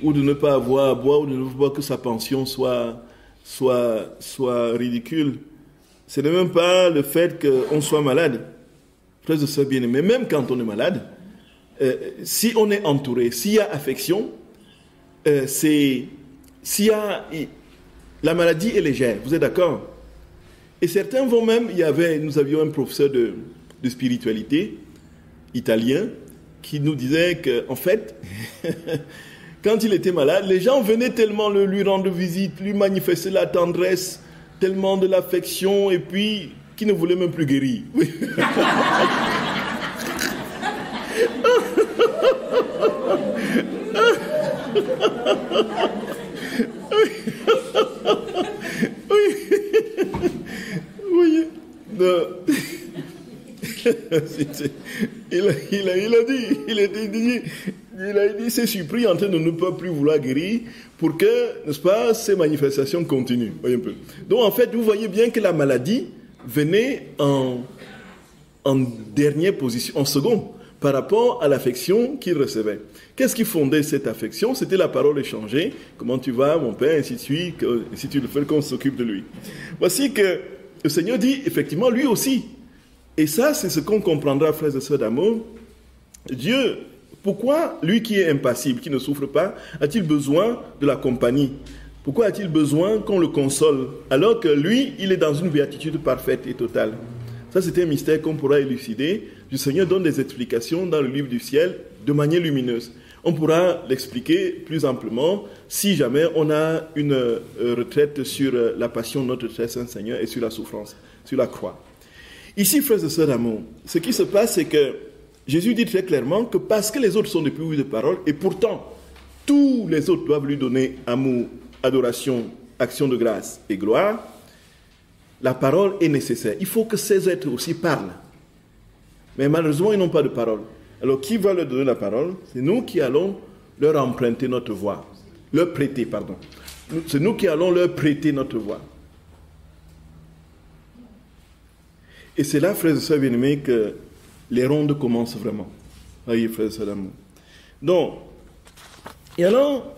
ou de ne pas avoir à boire, ou de ne pas que sa pension soit ridicule. Ce n'est même pas le fait qu'on soit malade. Frères et sœurs bien-aimés, même quand on est malade, si on est entouré, s'il y a affection, la maladie est légère, vous êtes d'accord? Et certains vont même, nous avions un professeur de spiritualité italien qui nous disait qu'en fait, quand il était malade, les gens venaient tellement lui rendre visite, lui manifester la tendresse, tellement de l'affection, et puis qu'il ne voulait même plus guérir. Oui. Non. Il a dit, c'est surpris en train de ne pas plus vouloir guérir pour que, n'est-ce pas, ces manifestations continuent. Voyez un peu. Donc en fait, vous voyez bien que la maladie venait en dernière position, en second, par rapport à l'affection qu'il recevait. Qu'est-ce qui fondait cette affection? C'était la parole échangée. Comment tu vas, mon père, ainsi de suite, si tu le fais, qu'on s'occupe de lui. Voici que le Seigneur dit, effectivement, lui aussi. Et ça, c'est ce qu'on comprendra, frères et sœurs d'amour. Dieu, pourquoi lui qui est impassible, qui ne souffre pas, a-t-il besoin de la compagnie? Pourquoi a-t-il besoin qu'on le console, alors que lui, il est dans une béatitude parfaite et totale? Ça, c'est un mystère qu'on pourra élucider. Le Seigneur donne des explications dans le livre du ciel de manière lumineuse. On pourra l'expliquer plus amplement si jamais on a une retraite sur la passion de notre très saint Seigneur et sur la souffrance, sur la croix. Ici, frères et sœurs d'amour, ce qui se passe, c'est que Jésus dit très clairement que parce que les autres sont dépourvus de parole, et pourtant, tous les autres doivent lui donner amour, adoration, action de grâce et gloire, la parole est nécessaire. Il faut que ces êtres aussi parlent. Mais malheureusement, ils n'ont pas de parole. Alors, qui va leur donner la parole? C'est nous qui allons leur emprunter notre voix. Leur prêter, pardon. C'est nous qui allons leur prêter notre voix. Et c'est là, frères et sœurs bien-aimés, que les rondes commencent vraiment. Voyez, frères et sœurs d'amour. Donc, et alors,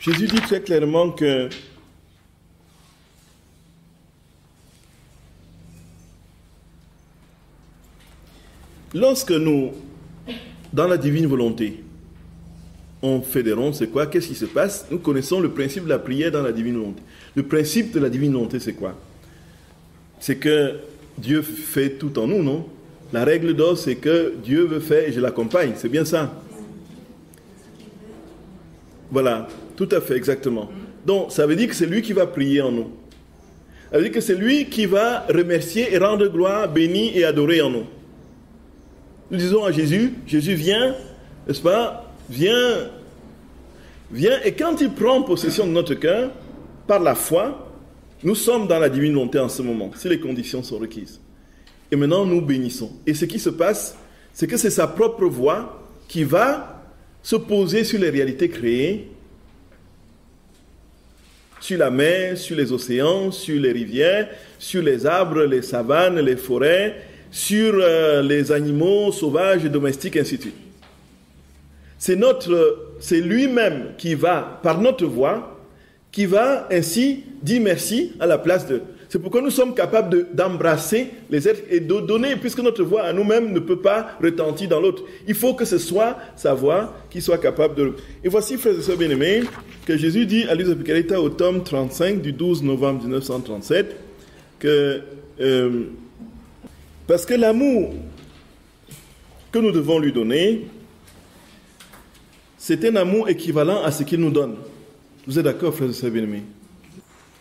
Jésus dit très clairement que lorsque nous, dans la divine volonté, on fait des rondes, c'est quoi? Qu'est-ce qui se passe? Nous connaissons le principe de la prière dans la divine volonté. Le principe de la divine volonté, c'est quoi? C'est que Dieu fait tout en nous, non? La règle d'or, c'est que Dieu veut faire et je l'accompagne. C'est bien ça? Voilà, tout à fait, exactement. Donc, ça veut dire que c'est lui qui va prier en nous. Ça veut dire que c'est lui qui va remercier et rendre gloire, bénir et adorer en nous. Nous disons à Jésus, Jésus vient, n'est-ce pas? Viens, et quand il prend possession de notre cœur, par la foi, nous sommes dans la divine volonté en ce moment, si les conditions sont requises. Et maintenant, nous bénissons. Et ce qui se passe, c'est que c'est sa propre voix qui va se poser sur les réalités créées, sur la mer, sur les océans, sur les rivières, sur les arbres, les savanes, les forêts, sur les animaux sauvages et domestiques, ainsi de suite. C'est lui-même qui va, par notre voix, qui va ainsi dire merci à la place de... C'est pourquoi nous sommes capables d'embrasser les êtres et de donner, puisque notre voix à nous-mêmes ne peut pas retentir dans l'autre. Il faut que ce soit sa voix qui soit capable de... Et voici, frères et sœurs bien-aimés, que Jésus dit à l'Église Epicurita au tome 35 du 12 novembre 1937, que... parce que l'amour que nous devons lui donner, c'est un amour équivalent à ce qu'il nous donne. Vous êtes d'accord, frères et sœurs bien-aimés?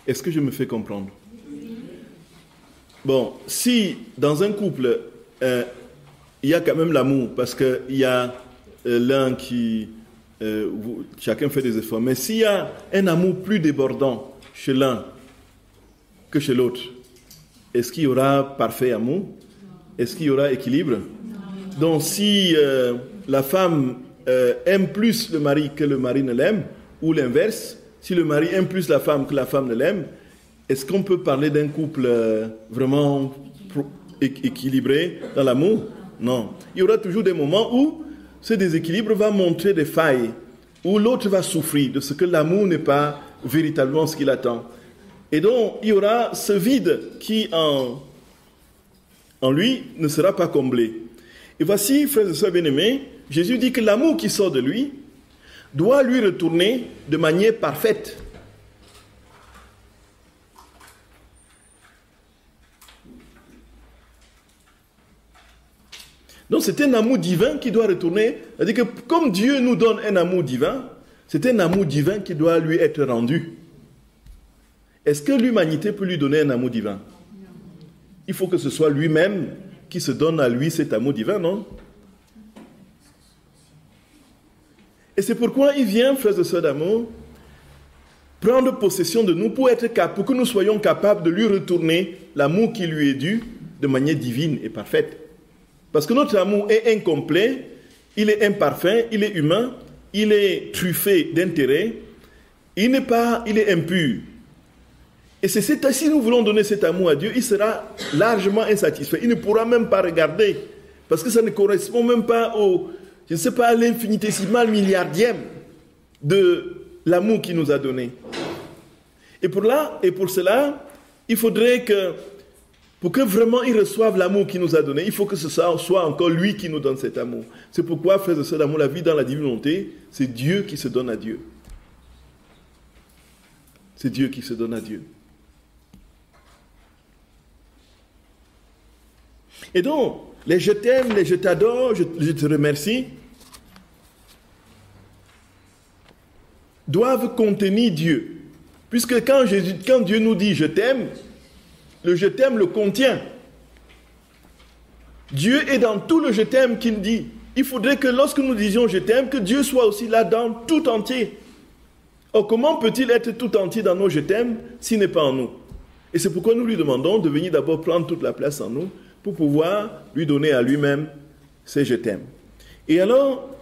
Est-ce que je me fais comprendre? Bon, si dans un couple, il y a quand même l'amour, parce qu'il y a l'un qui... chacun fait des efforts, mais s'il y a un amour plus débordant chez l'un que chez l'autre, est-ce qu'il y aura parfait amour? Est-ce qu'il y aura équilibre? Donc si la femme aime plus le mari que le mari ne l'aime, ou l'inverse, si le mari aime plus la femme que la femme ne l'aime, est-ce qu'on peut parler d'un couple vraiment équilibré dans l'amour? Non. Il y aura toujours des moments où ce déséquilibre va montrer des failles, où l'autre va souffrir de ce que l'amour n'est pas véritablement ce qu'il attend. Et donc, il y aura ce vide qui, en lui, ne sera pas comblé. Et voici, frères et sœurs bien-aimés, Jésus dit que l'amour qui sort de lui doit lui retourner de manière parfaite. Donc c'est un amour divin qui doit retourner. C'est-à-dire que comme Dieu nous donne un amour divin, c'est un amour divin qui doit lui être rendu. Est-ce que l'humanité peut lui donner un amour divin? Il faut que ce soit lui-même qui se donne à lui cet amour divin, non? Et c'est pourquoi il vient, frères et sœurs d'amour, prendre possession de nous pour que nous soyons capables de lui retourner l'amour qui lui est dû de manière divine et parfaite. Parce que notre amour est incomplet, il est imparfait, il est humain, il est truffé d'intérêt, il est impur. Et c'est si nous voulons donner cet amour à Dieu, il sera largement insatisfait. Il ne pourra même pas regarder, parce que ça ne correspond même pas à l'infinitésimal milliardième de l'amour qu'il nous a donné. Et pour cela, il faudrait que, pour que vraiment il reçoive l'amour qu'il nous a donné, il faut que ce soit encore lui qui nous donne cet amour. C'est pourquoi, frères et sœurs d'amour, la vie dans la divine volonté, c'est Dieu qui se donne à Dieu. C'est Dieu qui se donne à Dieu. Et donc, les je t'aime, les je t'adore, je te remercie, doivent contenir Dieu. Puisque quand Dieu nous dit je t'aime, le je t'aime le contient. Dieu est dans tout le je t'aime qu'il dit. Il faudrait que lorsque nous disions je t'aime, que Dieu soit aussi là dans tout entier. Or, comment peut-il être tout entier dans nos je t'aime s'il n'est pas en nous? Et c'est pourquoi nous lui demandons de venir d'abord prendre toute la place en nous pour pouvoir lui donner à lui-même ses je t'aime. Et alors,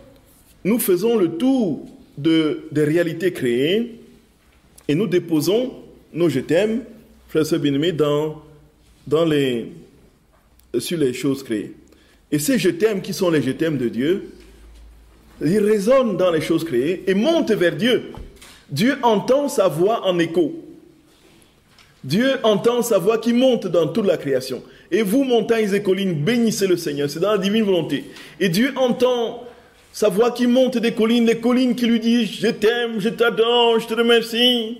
nous faisons le tour des réalités créées et nous déposons nos je t'aime, frères et sœurs bien-aimés, sur les choses créées. Et ces je t'aime qui sont les je t'aime de Dieu, ils résonnent dans les choses créées et montent vers Dieu. Dieu entend sa voix en écho. Dieu entend sa voix qui monte dans toute la création. Et vous, montagnes et collines, bénissez le Seigneur. C'est dans la divine volonté. Et Dieu entend sa voix qui monte des collines, les collines qui lui disent « Je t'aime, je t'adore, je te remercie ».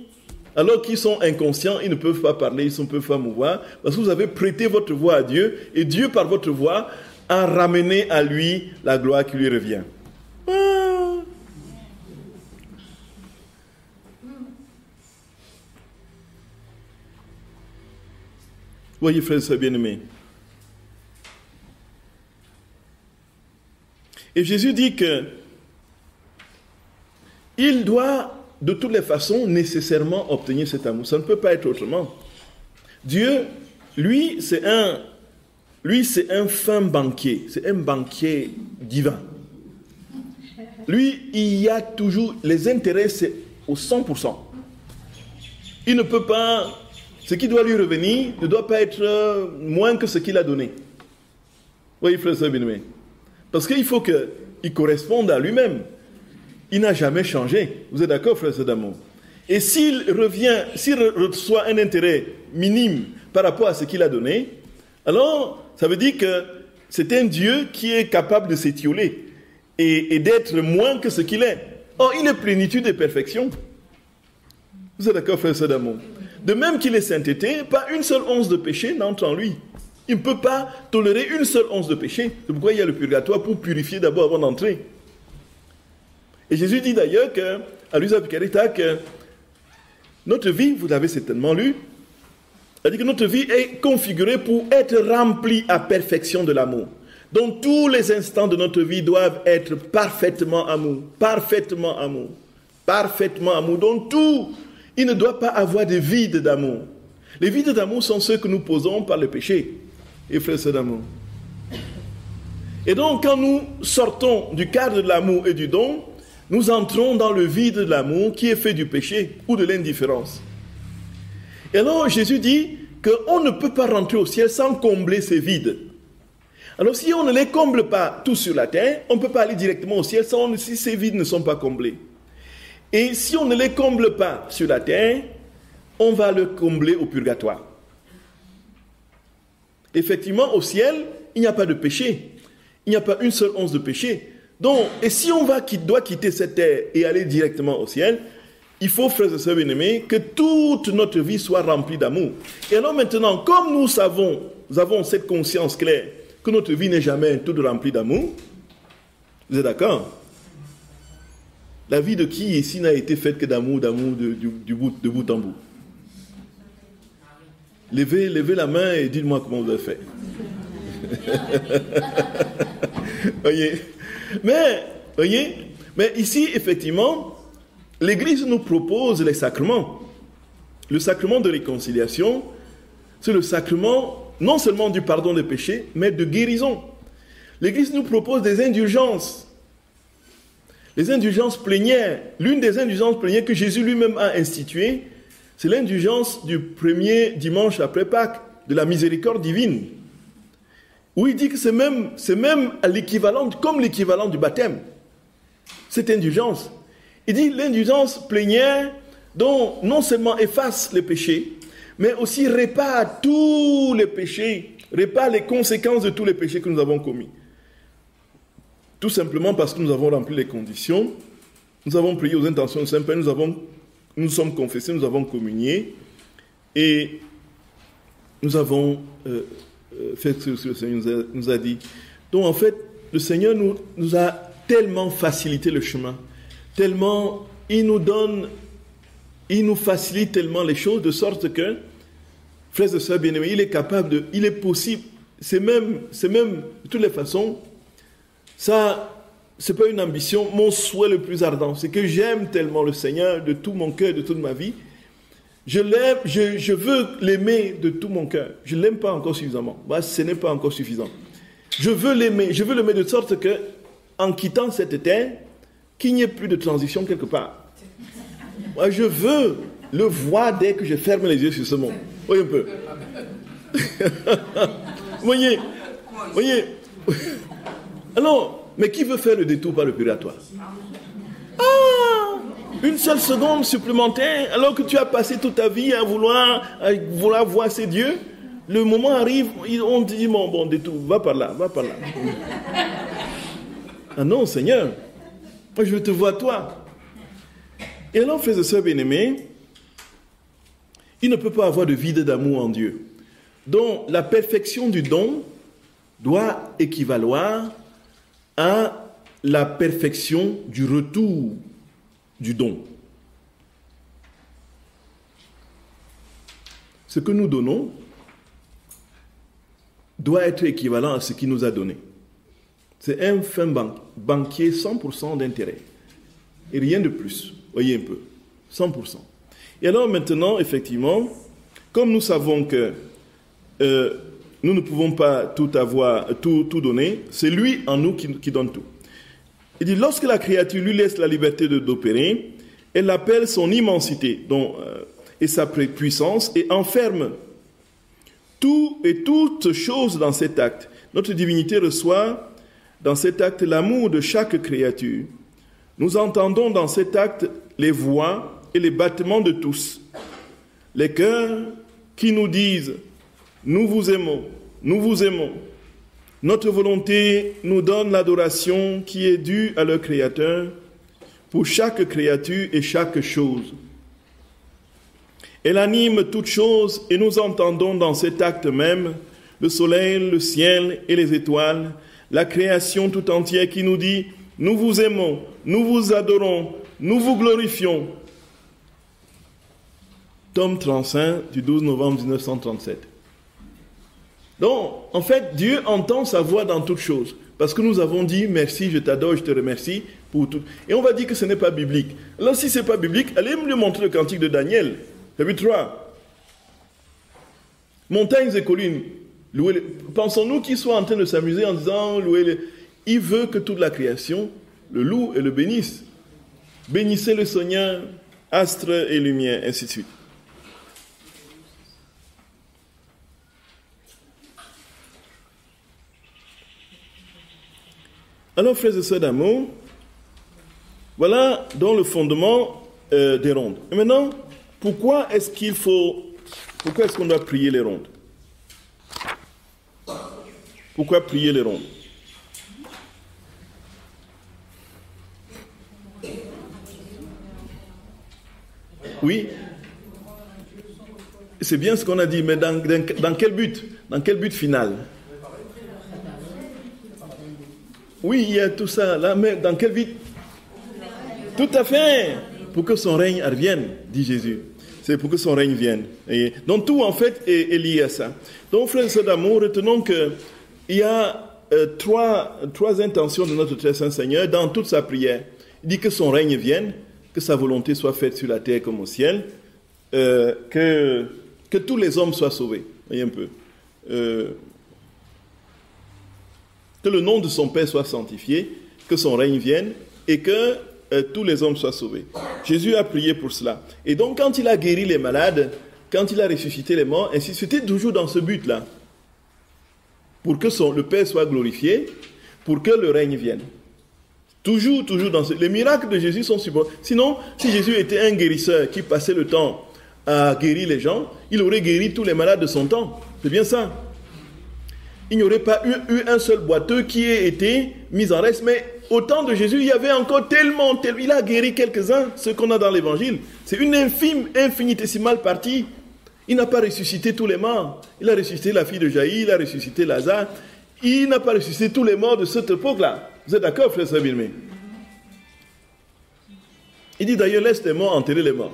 Alors qu'ils sont inconscients, ils ne peuvent pas parler, ils ne peuvent pas mouvoir, parce que vous avez prêté votre voix à Dieu, et Dieu, par votre voix, a ramené à lui la gloire qui lui revient. Ah. Voyez, frères et sœurs bien-aimés. Et Jésus dit que il doit, de toutes les façons, nécessairement obtenir cet amour. Ça ne peut pas être autrement. Dieu, lui, c'est un fin banquier. C'est un banquier divin. Lui, il y a toujours... Les intérêts, c'est au 100%. Il ne peut pas... Ce qui doit lui revenir ne doit pas être moins que ce qu'il a donné. Oui, frère et sœur bien-aimé. Parce qu'il faut qu'il corresponde à lui-même. Il n'a jamais changé. Vous êtes d'accord, frère et sœur d'amour? Et s'il reçoit un intérêt minime par rapport à ce qu'il a donné, alors ça veut dire que c'est un Dieu qui est capable de s'étioler et d'être moins que ce qu'il est. Or, il est plénitude et perfection. Vous êtes d'accord, frère et sœurs d'amour? De même qu'il est sainteté, pas une seule once de péché n'entre en lui. Il ne peut pas tolérer une seule once de péché. C'est pourquoi il y a le purgatoire pour purifier d'abord avant d'entrer. Et Jésus dit d'ailleurs à Luisa Picarita que notre vie, vous l'avez certainement lu, il dit que notre vie est configurée pour être remplie à perfection de l'amour. Donc tous les instants de notre vie doivent être parfaitement amour, parfaitement amour, parfaitement amour. Donc tout, il ne doit pas avoir de vide d'amour. Les vides d'amour sont ceux que nous posons par le péché. Et frères et sœurs d'amour. Et donc quand nous sortons du cadre de l'amour et du don, nous entrons dans le vide de l'amour qui est fait du péché ou de l'indifférence. Et alors Jésus dit qu'on ne peut pas rentrer au ciel sans combler ces vides. Alors si on ne les comble pas tous sur la terre, on ne peut pas aller directement au ciel si ces vides ne sont pas comblés. Et si on ne les comble pas sur la terre, on va le combler au purgatoire. Effectivement, au ciel, il n'y a pas de péché. Il n'y a pas une seule once de péché. Donc, et si on doit quitter cette terre et aller directement au ciel, il faut, frères et sœurs bien-aimés, que toute notre vie soit remplie d'amour. Et alors maintenant, comme nous avons cette conscience claire que notre vie n'est jamais toute remplie d'amour, vous êtes d'accord? La vie de qui ici n'a été faite que d'amour, de bout en bout? Levez la main et dites-moi comment vous avez fait. Voyez? Mais ici, effectivement, l'Église nous propose les sacrements. Le sacrement de réconciliation, c'est le sacrement non seulement du pardon des péchés, mais de guérison. L'Église nous propose des indulgences. Les indulgences plénières. L'une des indulgences plénières que Jésus lui-même a instituées, c'est l'indulgence du premier dimanche après Pâques, de la miséricorde divine. Où il dit que c'est même à l'équivalent, comme l'équivalent du baptême. Cette indulgence. Il dit l'indulgence plénière dont non seulement efface les péchés, mais aussi répare tous les péchés, répare les conséquences de tous les péchés que nous avons commis. Tout simplement parce que nous avons rempli les conditions, nous avons prié aux intentions du Saint-Père, nous sommes confessés, nous avons communié, et nous avons fait ce que le Seigneur nous a dit. Donc en fait, le Seigneur nous a tellement facilité le chemin, tellement il nous facilite tellement les choses, de sorte que, frères et sœurs bien-aimés, il est possible, c'est même, de toutes les façons, ça, c'est pas une ambition, mon souhait le plus ardent, c'est que j'aime tellement le Seigneur de tout mon cœur, de toute ma vie. Je l'aime, je veux l'aimer de tout mon cœur. Je ne l'aime pas encore suffisamment. Bah, ce n'est pas encore suffisant. Je veux l'aimer de sorte que, en quittant cette terre, qu'il n'y ait plus de transition quelque part. Moi, je veux le voir dès que je ferme les yeux sur ce monde. Voyez un peu. Voyez. Alors, mais qui veut faire le détour par le purgatoire? Une seule seconde supplémentaire, alors que tu as passé toute ta vie à vouloir voir ces dieux, le moment arrive, on te dit, bon, détour, va par là. Ah non, Seigneur, moi je veux te voir toi. Et alors, frères et sœurs bien-aimés, il ne peut pas avoir de vide d'amour en Dieu. Donc, la perfection du don doit équivaloir à la perfection du retour du don. Ce que nous donnons doit être équivalent à ce qu'il nous a donné. C'est un fin banquier 100% d'intérêt. Et rien de plus. Voyez un peu. 100%. Et alors maintenant, effectivement, comme nous savons que nous ne pouvons pas tout donner, c'est lui en nous qui donne tout. Il dit, lorsque la créature lui laisse la liberté d'opérer, elle appelle son immensité et sa puissance et enferme tout et toutes choses dans cet acte. Notre divinité reçoit dans cet acte l'amour de chaque créature. Nous entendons dans cet acte les voix et les battements de tous. Les cœurs qui nous disent nous vous aimons, nous vous aimons. Notre volonté nous donne l'adoration qui est due à leur Créateur pour chaque créature et chaque chose. Elle anime toutes choses et nous entendons dans cet acte même le soleil, le ciel et les étoiles, la création tout entière qui nous dit « Nous vous aimons, nous vous adorons, nous vous glorifions ». Tome 35 du 12 novembre 1937. Donc, en fait, Dieu entend sa voix dans toutes choses. Parce que nous avons dit, merci, je t'adore, je te remercie pour tout. Et on va dire que ce n'est pas biblique. Alors, si ce n'est pas biblique, allez me montrer le cantique de Daniel, chapitre 3. Montagnes et collines. Pensons-nous qu'il soit en train de s'amuser en disant, il veut que toute la création le loue et le bénisse. Bénissez le Seigneur, astres et lumière, ainsi de suite. Alors, frères et sœurs d'amour, voilà donc le fondement des rondes. Et maintenant, pourquoi est-ce qu'on doit prier les rondes? Pourquoi prier les rondes? Oui, c'est bien ce qu'on a dit, mais dans quel but? Dans quel but final? Oui, il y a tout ça là, mais dans quel but? Tout à fait, pour que son règne revienne, dit Jésus. C'est pour que son règne vienne. Et donc tout en fait est lié à ça. Donc frères et sœurs d'amour, retenons qu'il y a trois intentions de notre très saint Seigneur dans toute sa prière. Il dit que son règne vienne, que sa volonté soit faite sur la terre comme au ciel, que tous les hommes soient sauvés. Voyez un peu. Que le nom de son Père soit sanctifié, que son règne vienne et que tous les hommes soient sauvés. Jésus a prié pour cela. Et donc quand il a guéri les malades, quand il a ressuscité les morts, ainsi c'était toujours dans ce but-là. Pour que le Père soit glorifié, pour que le règne vienne. Toujours dans ce... Les miracles de Jésus sont supportés. Sinon, si Jésus était un guérisseur qui passait le temps à guérir les gens, il aurait guéri tous les malades de son temps. C'est bien ça. Il n'y aurait pas eu un seul boiteux qui ait été mis en reste, mais au temps de Jésus, il y avait encore tellement, il a guéri quelques-uns, ce qu'on a dans l'évangile. C'est une infinitésimale partie. Il n'a pas ressuscité tous les morts. Il a ressuscité la fille de Jaïr, il a ressuscité Lazare. Il n'a pas ressuscité tous les morts de cette époque-là. Vous êtes d'accord, frère Sabine? Il dit d'ailleurs, laisse les morts enterrer les morts.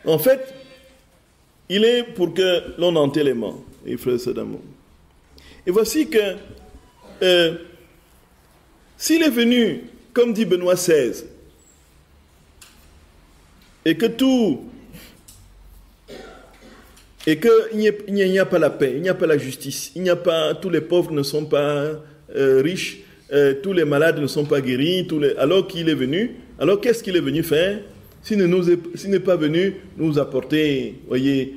En fait, il est pour que l'on enterre les morts. Et frère d'amour. Et voici que s'il est venu, comme dit Benoît XVI, et que il n'y a pas la paix, il n'y a pas la justice, tous les pauvres ne sont pas riches, tous les malades ne sont pas guéris, alors qu'il est venu, alors qu'est-ce qu'il est venu faire? S'il n'est pas venu nous apporter, voyez,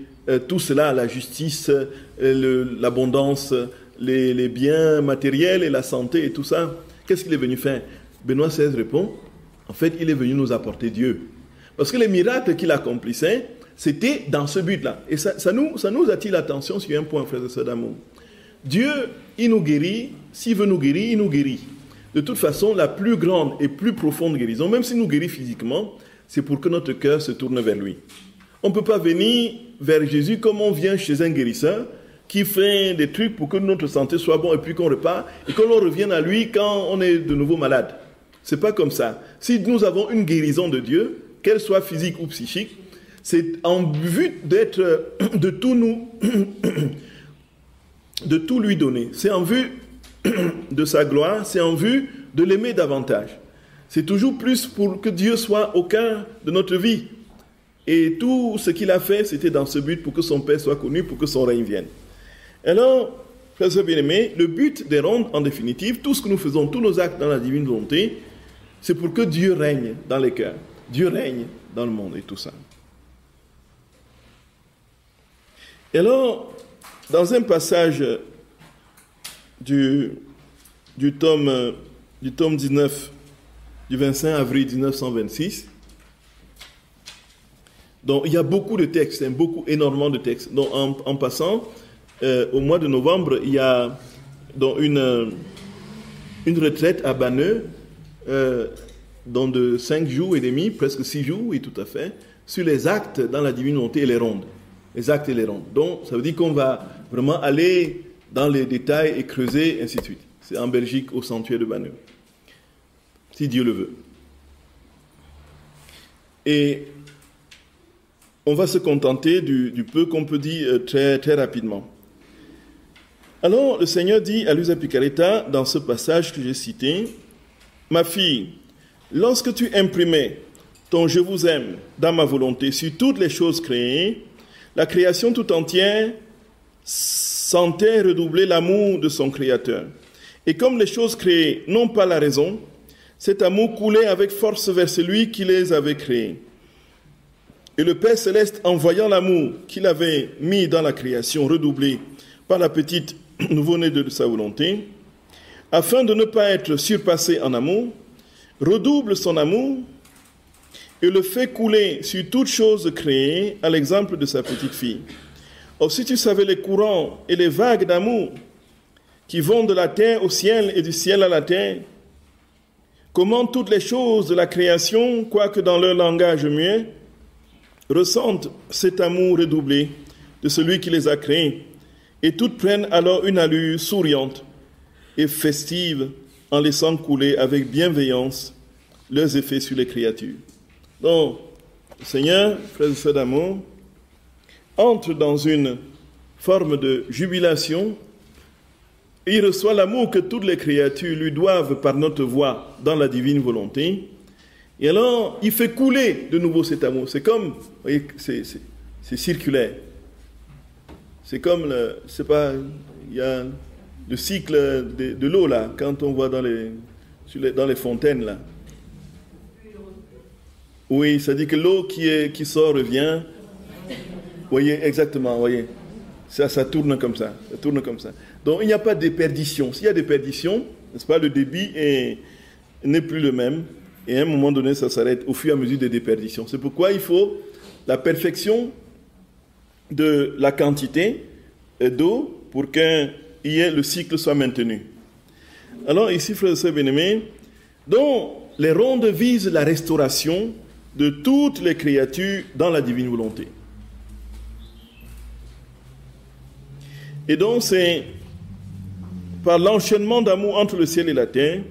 tout cela, la justice, l'abondance, les biens matériels et la santé et tout ça, qu'est-ce qu'il est venu faire? Benoît XVI répond, en fait, il est venu nous apporter Dieu. Parce que les miracles qu'il accomplissait, c'était dans ce but-là. Et ça nous attire l'attention sur un point, frères et sœurs d'amour. Dieu, il nous guérit, s'il veut nous guérir, il nous guérit. De toute façon, la plus grande et plus profonde guérison, même s'il nous guérit physiquement, c'est pour que notre cœur se tourne vers lui. On ne peut pas venir vers Jésus comme on vient chez un guérisseur, qui fait des trucs pour que notre santé soit bonne et puis qu'on repart et que l'on revienne à lui quand on est de nouveau malade. C'est pas comme ça. Si nous avons une guérison de Dieu, qu'elle soit physique ou psychique, c'est en vue de tout lui donner. C'est en vue de sa gloire, c'est en vue de l'aimer davantage. C'est toujours plus pour que Dieu soit au cœur de notre vie. Et tout ce qu'il a fait, c'était dans ce but pour que son Père soit connu, pour que son règne vienne. Alors, frères et bien-aimés, le but des rondes, en définitive, tout ce que nous faisons, tous nos actes dans la divine volonté, c'est pour que Dieu règne dans les cœurs. Dieu règne dans le monde et tout ça. Et alors, dans un passage du tome 19, du 25 avril 1926, donc il y a beaucoup de textes, énormément de textes. Donc en passant, au mois de novembre, il y a dans une retraite à Banneux, dans de 5 jours et demi, presque 6 jours, oui, tout à fait, sur les actes dans la divine volonté et les rondes. Les actes et les rondes. Donc, ça veut dire qu'on va vraiment aller dans les détails et creuser, ainsi de suite. C'est en Belgique, au sanctuaire de Banneux. Si Dieu le veut. Et on va se contenter du peu qu'on peut dire très, très rapidement. Alors, le Seigneur dit à Luisa Picaretta, dans ce passage que j'ai cité, « Ma fille, lorsque tu imprimais ton « Je vous aime » dans ma volonté sur toutes les choses créées, la création tout entière sentait redoubler l'amour de son Créateur. Et comme les choses créées n'ont pas la raison, cet amour coulait avec force vers celui qui les avait créées. Et le Père Céleste, en voyant l'amour qu'il avait mis dans la création, redoublé par la petite nouveau-née de sa volonté, afin de ne pas être surpassé en amour, redouble son amour et le fait couler sur toute chose créée à l'exemple de sa petite fille. Or, si tu savais les courants et les vagues d'amour qui vont de la terre au ciel et du ciel à la terre, comment toutes les choses de la création, quoique dans leur langage muet, ressentent cet amour redoublé de celui qui les a créées, et toutes prennent alors une allure souriante et festive en laissant couler avec bienveillance leurs effets sur les créatures. Donc, le Seigneur, frères et sœurs d'amour, entre dans une forme de jubilation. Il reçoit l'amour que toutes les créatures lui doivent par notre voie dans la divine volonté. Et alors, il fait couler de nouveau cet amour. C'est comme, vous voyez, c'est circulaire. C'est comme, il y a le cycle de l'eau là, quand on voit dans les fontaines là. Oui, ça dit que l'eau qui sort revient. Vous voyez, exactement, vous voyez. Ça tourne comme ça. Ça tourne comme ça. Donc, il n'y a pas de déperdition. S'il y a des perditions, n'est-ce pas, le débit n'est plus le même. Et à un moment donné, ça s'arrête au fur et à mesure des déperditions. C'est pourquoi il faut la perfection de la quantité d'eau pour que le cycle soit maintenu. Alors, ici, frères et sœurs bien-aimés, donc, les rondes visent la restauration de toutes les créatures dans la divine volonté. Et donc, c'est par l'enchaînement d'amour entre le ciel et la terre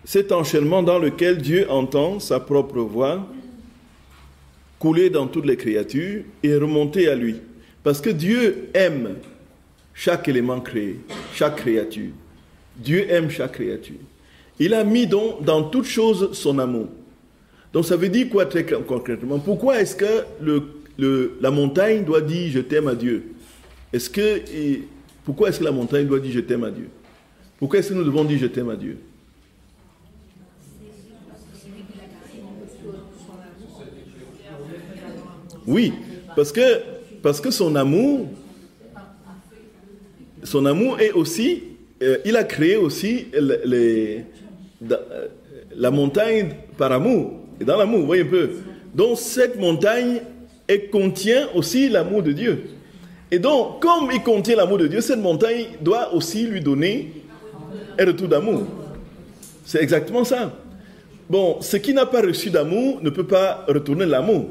cet enchaînement dans lequel Dieu entend sa propre voix couler dans toutes les créatures et remonter à lui. Parce que Dieu aime chaque élément créé, chaque créature. Dieu aime chaque créature. Il a mis donc dans toute chose son amour. Donc ça veut dire quoi très concrètement? Pourquoi est-ce que la montagne doit dire « je t'aime à Dieu » Pourquoi est-ce que la montagne doit dire « je t'aime à Dieu » Pourquoi est-ce que nous devons dire « je t'aime à Dieu » Oui, parce que son amour est aussi, il a créé aussi la montagne par amour, et dans l'amour, vous voyez un peu. Donc cette montagne, elle contient aussi l'amour de Dieu. Et donc, comme il contient l'amour de Dieu, cette montagne doit aussi lui donner un retour d'amour. C'est exactement ça. Bon, ce qui n'a pas reçu d'amour ne peut pas retourner l'amour.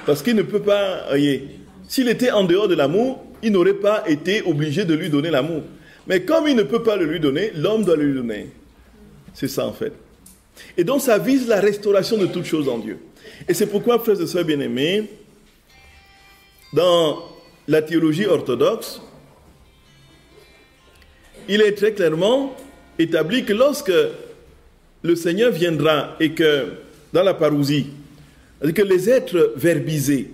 Parce qu'il ne peut pas, voyez, s'il était en dehors de l'amour, il n'aurait pas été obligé de lui donner l'amour. Mais comme il ne peut pas le lui donner, l'homme doit le lui donner. C'est ça en fait. Et donc ça vise la restauration de toutes choses en Dieu. Et c'est pourquoi, frères et sœurs bien-aimés, dans la théologie orthodoxe, il est très clairement établi que lorsque le Seigneur viendra et que dans la parousie, c'est-à-dire que les êtres verbisés,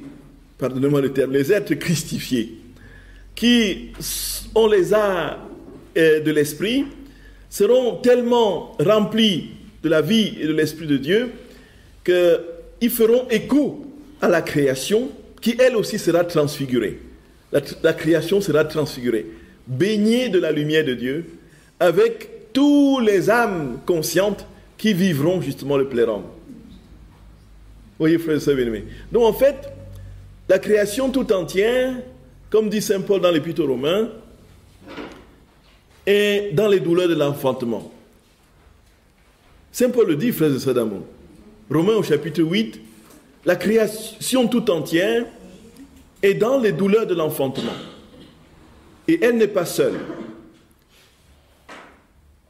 pardonnez-moi le terme, les êtres christifiés, qui ont les arts de l'esprit, seront tellement remplis de la vie et de l'esprit de Dieu qu'ils feront écho à la création qui elle aussi sera transfigurée. La création sera transfigurée, baignée de la lumière de Dieu, avec toutes les âmes conscientes qui vivront justement le plérum. Voyez, frères et sœurs bien-aimés. Donc en fait, la création tout entière, comme dit Saint Paul dans l'Épître aux Romains, est dans les douleurs de l'enfantement. Saint Paul le dit, frères et sœurs d'amour. Romains au chapitre 8, la création tout entière est dans les douleurs de l'enfantement. Et elle n'est pas seule.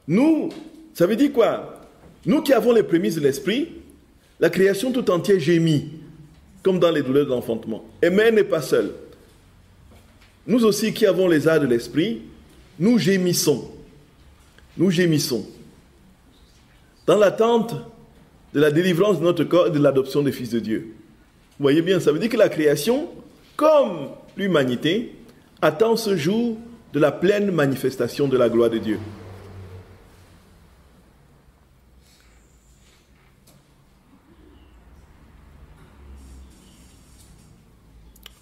Nous, ça veut dire quoi? Nous qui avons les prémices de l'esprit, la création tout entière gémit, comme dans les douleurs de l'enfantement. Mais elle n'est pas seule. Nous aussi qui avons les arts de l'esprit, nous gémissons. Nous gémissons. Dans l'attente de la délivrance de notre corps et de l'adoption des fils de Dieu. Vous voyez bien, ça veut dire que la création, comme l'humanité, attend ce jour de la pleine manifestation de la gloire de Dieu.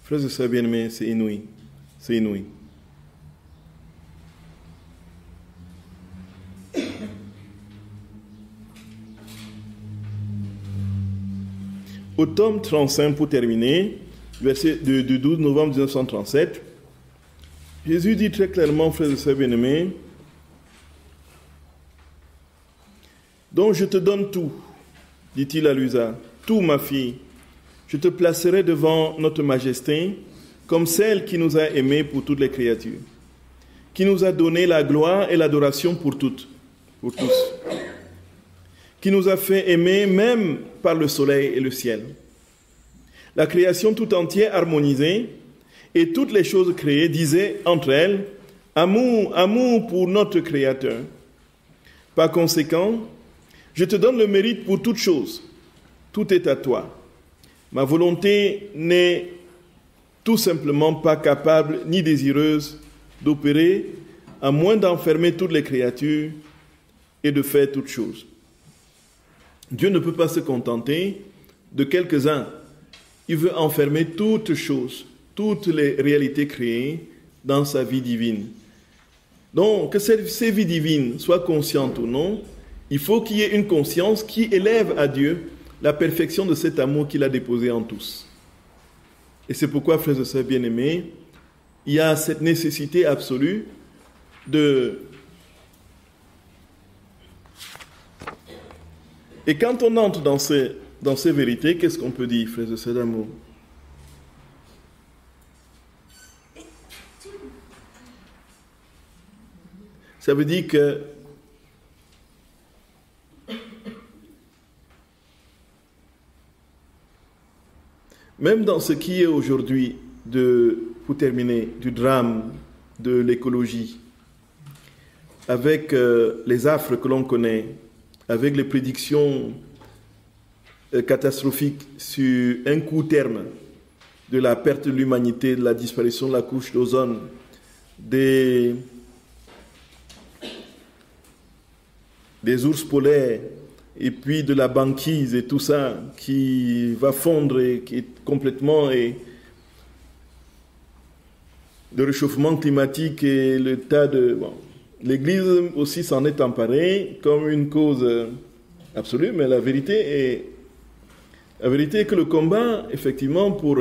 Frères et sœurs bien-aimés, c'est inouï. C'est inouï. Au tome 35, pour terminer, verset du 12 novembre 1937, Jésus dit très clairement, frères et sœurs bien-aimés, « Donc je te donne tout, dit-il à Luisa, tout, ma fille. Je te placerai devant notre majesté comme celle qui nous a aimés pour toutes les créatures, qui nous a donné la gloire et l'adoration pour toutes, pour tous, qui nous a fait aimer même par le soleil et le ciel. La création tout entière harmonisée et toutes les choses créées disaient entre elles « Amour, amour pour notre Créateur. Par conséquent, je te donne le mérite pour toutes choses. Tout est à toi. Ma volonté n'est tout simplement pas capable ni désireuse d'opérer à moins d'enfermer toutes les créatures et de faire toutes choses. Dieu ne peut pas se contenter de quelques-uns. Il veut enfermer toutes choses, toutes les réalités créées dans sa vie divine. Donc, que ces vies divines soient conscientes ou non, il faut qu'il y ait une conscience qui élève à Dieu la perfection de cet amour qu'il a déposé en tous. Et c'est pourquoi, frères et sœurs bien-aimés, il y a cette nécessité absolue de... Et quand on entre dans ces vérités, qu'est-ce qu'on peut dire, frères et sœurs d'amour? Ça veut dire que même dans ce qui est aujourd'hui, pour terminer, du drame de l'écologie, avec les affres que l'on connaît, avec les prédictions catastrophiques sur un court terme de la perte de l'humanité, de la disparition de la couche d'ozone, des ours polaires, et puis de la banquise et tout ça qui va fondre et qui est complètement... Et le réchauffement climatique et le tas de... Bon, l'Église aussi s'en est emparée comme une cause absolue, mais la vérité est que le combat, effectivement, pour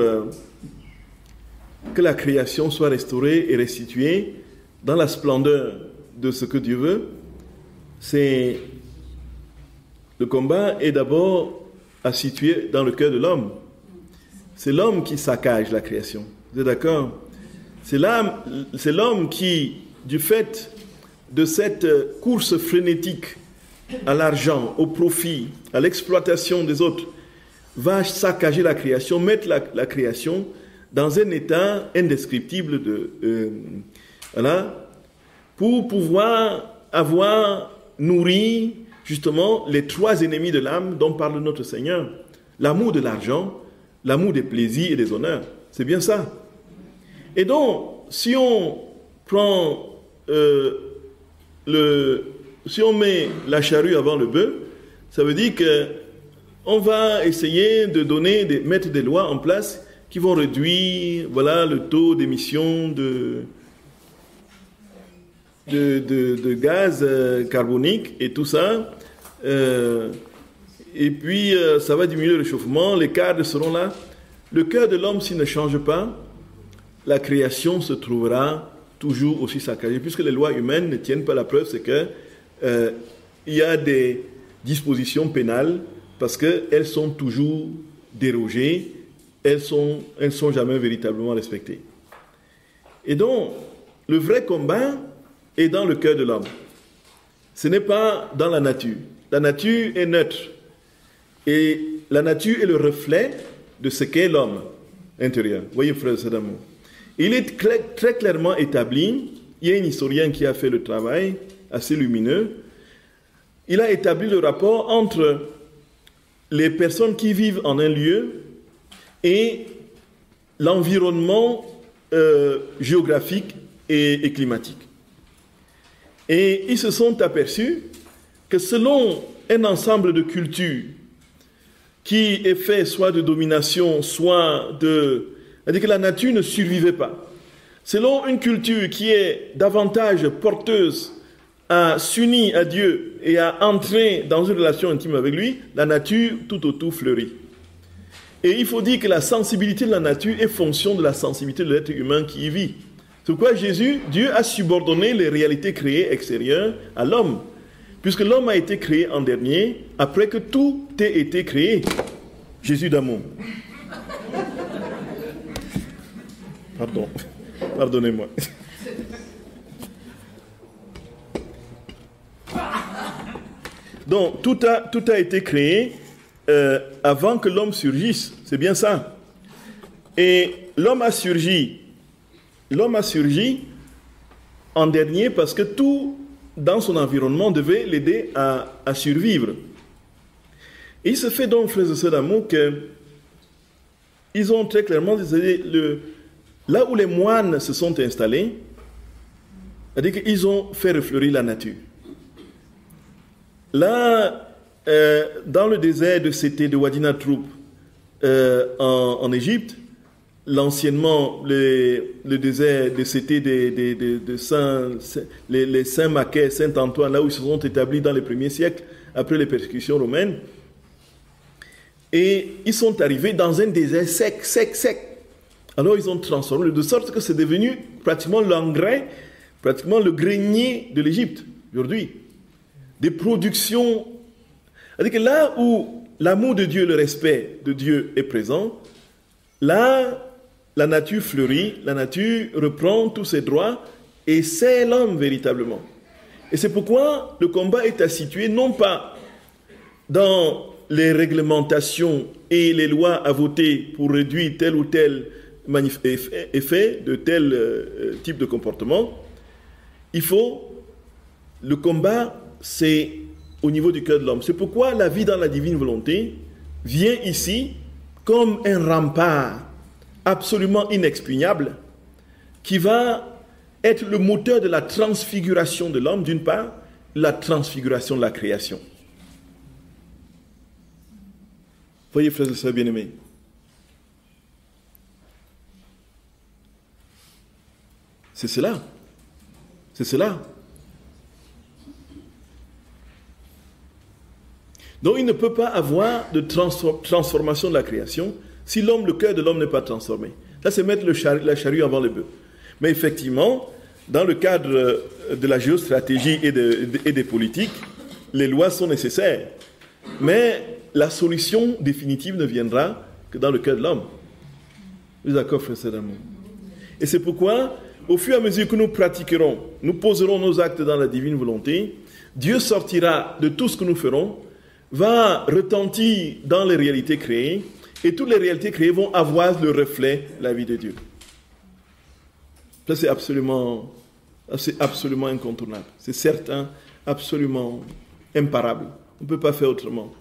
que la création soit restaurée et restituée dans la splendeur de ce que Dieu veut, c'est... Le combat est d'abord à situer dans le cœur de l'homme. C'est l'homme qui saccage la création. Vous êtes d'accord? C'est l'homme qui, du fait de cette course frénétique à l'argent, au profit, à l'exploitation des autres, va saccager la création, mettre la création dans un état indescriptible pour pouvoir avoir nourri justement les trois ennemis de l'âme dont parle notre Seigneur. L'amour de l'argent, l'amour des plaisirs et des honneurs. C'est bien ça. Et donc, si on prend si on met la charrue avant le bœuf, ça veut dire qu'on va essayer de mettre des lois en place qui vont réduire, le taux d'émission de gaz carbonique et tout ça, Et puis, ça va diminuer le réchauffement, les cadres seront là. Le cœur de l'homme, s'il ne change pas, la création se trouvera toujours aussi saccagée. Puisque les lois humaines ne tiennent pas, la preuve, c'est que il y a des dispositions pénales parce qu'elles sont toujours dérogées, elles sont jamais véritablement respectées. Et donc, le vrai combat est dans le cœur de l'homme. Ce n'est pas dans la nature. La nature est neutre. Et la nature est le reflet de ce qu'est l'homme intérieur. Voyez, frère d'amour. Il est très clairement établi, il y a un historien qui a fait le travail assez lumineux, il a établi le rapport entre les personnes qui vivent en un lieu et l'environnement géographique et climatique. Et ils se sont aperçus que selon un ensemble de cultures qui est fait soit de domination, soit de... C'est-à-dire que la nature ne survivait pas. Selon une culture qui est davantage porteuse à s'unir à Dieu et à entrer dans une relation intime avec lui, la nature tout autour fleurit. Et il faut dire que la sensibilité de la nature est fonction de la sensibilité de l'être humain qui y vit. C'est pourquoi Dieu a subordonné les réalités créées extérieures à l'homme. Puisque l'homme a été créé en dernier, après que tout ait été créé. Jésus d'amour. Pardon. Pardonnez-moi. Donc, tout a été créé avant que l'homme surgisse. C'est bien ça. Et l'homme a surgi en dernier parce que tout dans son environnement devait l'aider à survivre. Et il se fait donc, frères et sœurs d'amour, qu'ils ont très clairement décidé, là où les moines se sont installés, c'est-à-dire qu'ils ont fait refleurir la nature. Là, dans le désert de Sété, de Wadi Natroup, en Égypte, l'anciennement, le désert de Sété les Saints Macaire, Saint-Antoine, là où ils se sont établis dans les premiers siècles, après les persécutions romaines, et ils sont arrivés dans un désert sec. Alors ils ont transformé, de sorte que c'est devenu pratiquement l'engrais, pratiquement le grenier de l'Égypte, aujourd'hui. Des productions. C'est-à-dire que là où l'amour de Dieu, le respect de Dieu est présent, là, la nature fleurit, la nature reprend tous ses droits, et c'est l'homme véritablement. Et c'est pourquoi le combat est à situer non pas dans les réglementations et les lois à voter pour réduire tel ou tel effet de tel type de comportement. Le combat, c'est au niveau du cœur de l'homme. C'est pourquoi la vie dans la divine volonté vient ici comme un rempart absolument inexpugnable qui va être le moteur de la transfiguration de l'homme, d'une part, la transfiguration de la création. Voyez, frères et sœurs bien-aimés, c'est cela. Donc il ne peut pas avoir de transformation de la création si le cœur de l'homme n'est pas transformé. Là, c'est mettre la charrue avant le bœuf. Mais effectivement, dans le cadre de la géostratégie et des politiques, les lois sont nécessaires. Mais la solution définitive ne viendra que dans le cœur de l'homme. Vous êtes d'accord, frères et d'amour? Et c'est pourquoi, au fur et à mesure que nous pratiquerons, nous poserons nos actes dans la divine volonté, Dieu sortira de tout ce que nous ferons, va retentir dans les réalités créées, et toutes les réalités créées vont avoir le reflet de la vie de Dieu. Ça, c'est absolument incontournable. C'est certain, absolument imparable. On ne peut pas faire autrement.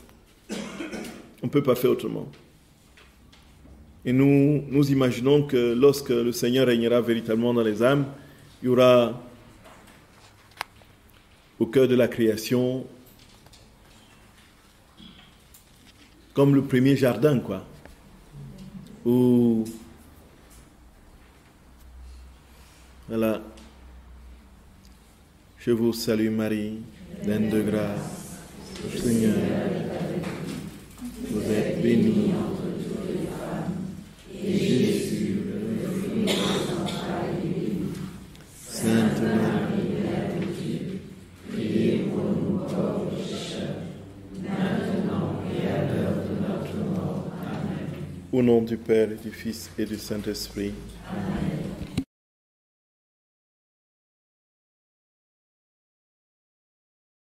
Et nous imaginons que lorsque le Seigneur régnera véritablement dans les âmes, il y aura au cœur de la création comme le premier jardin, quoi, où, voilà, je vous salue Marie, pleine de grâce, Seigneur, vous êtes bénie entre toutes les femmes, et Jésus, le fruit de vos entrailles, est béni. Sainte Marie, Mère de Dieu, priez pour nous pauvres pécheurs, maintenant et à l'heure de notre mort. Amen. Au nom du Père, et du Fils et du Saint-Esprit. Amen.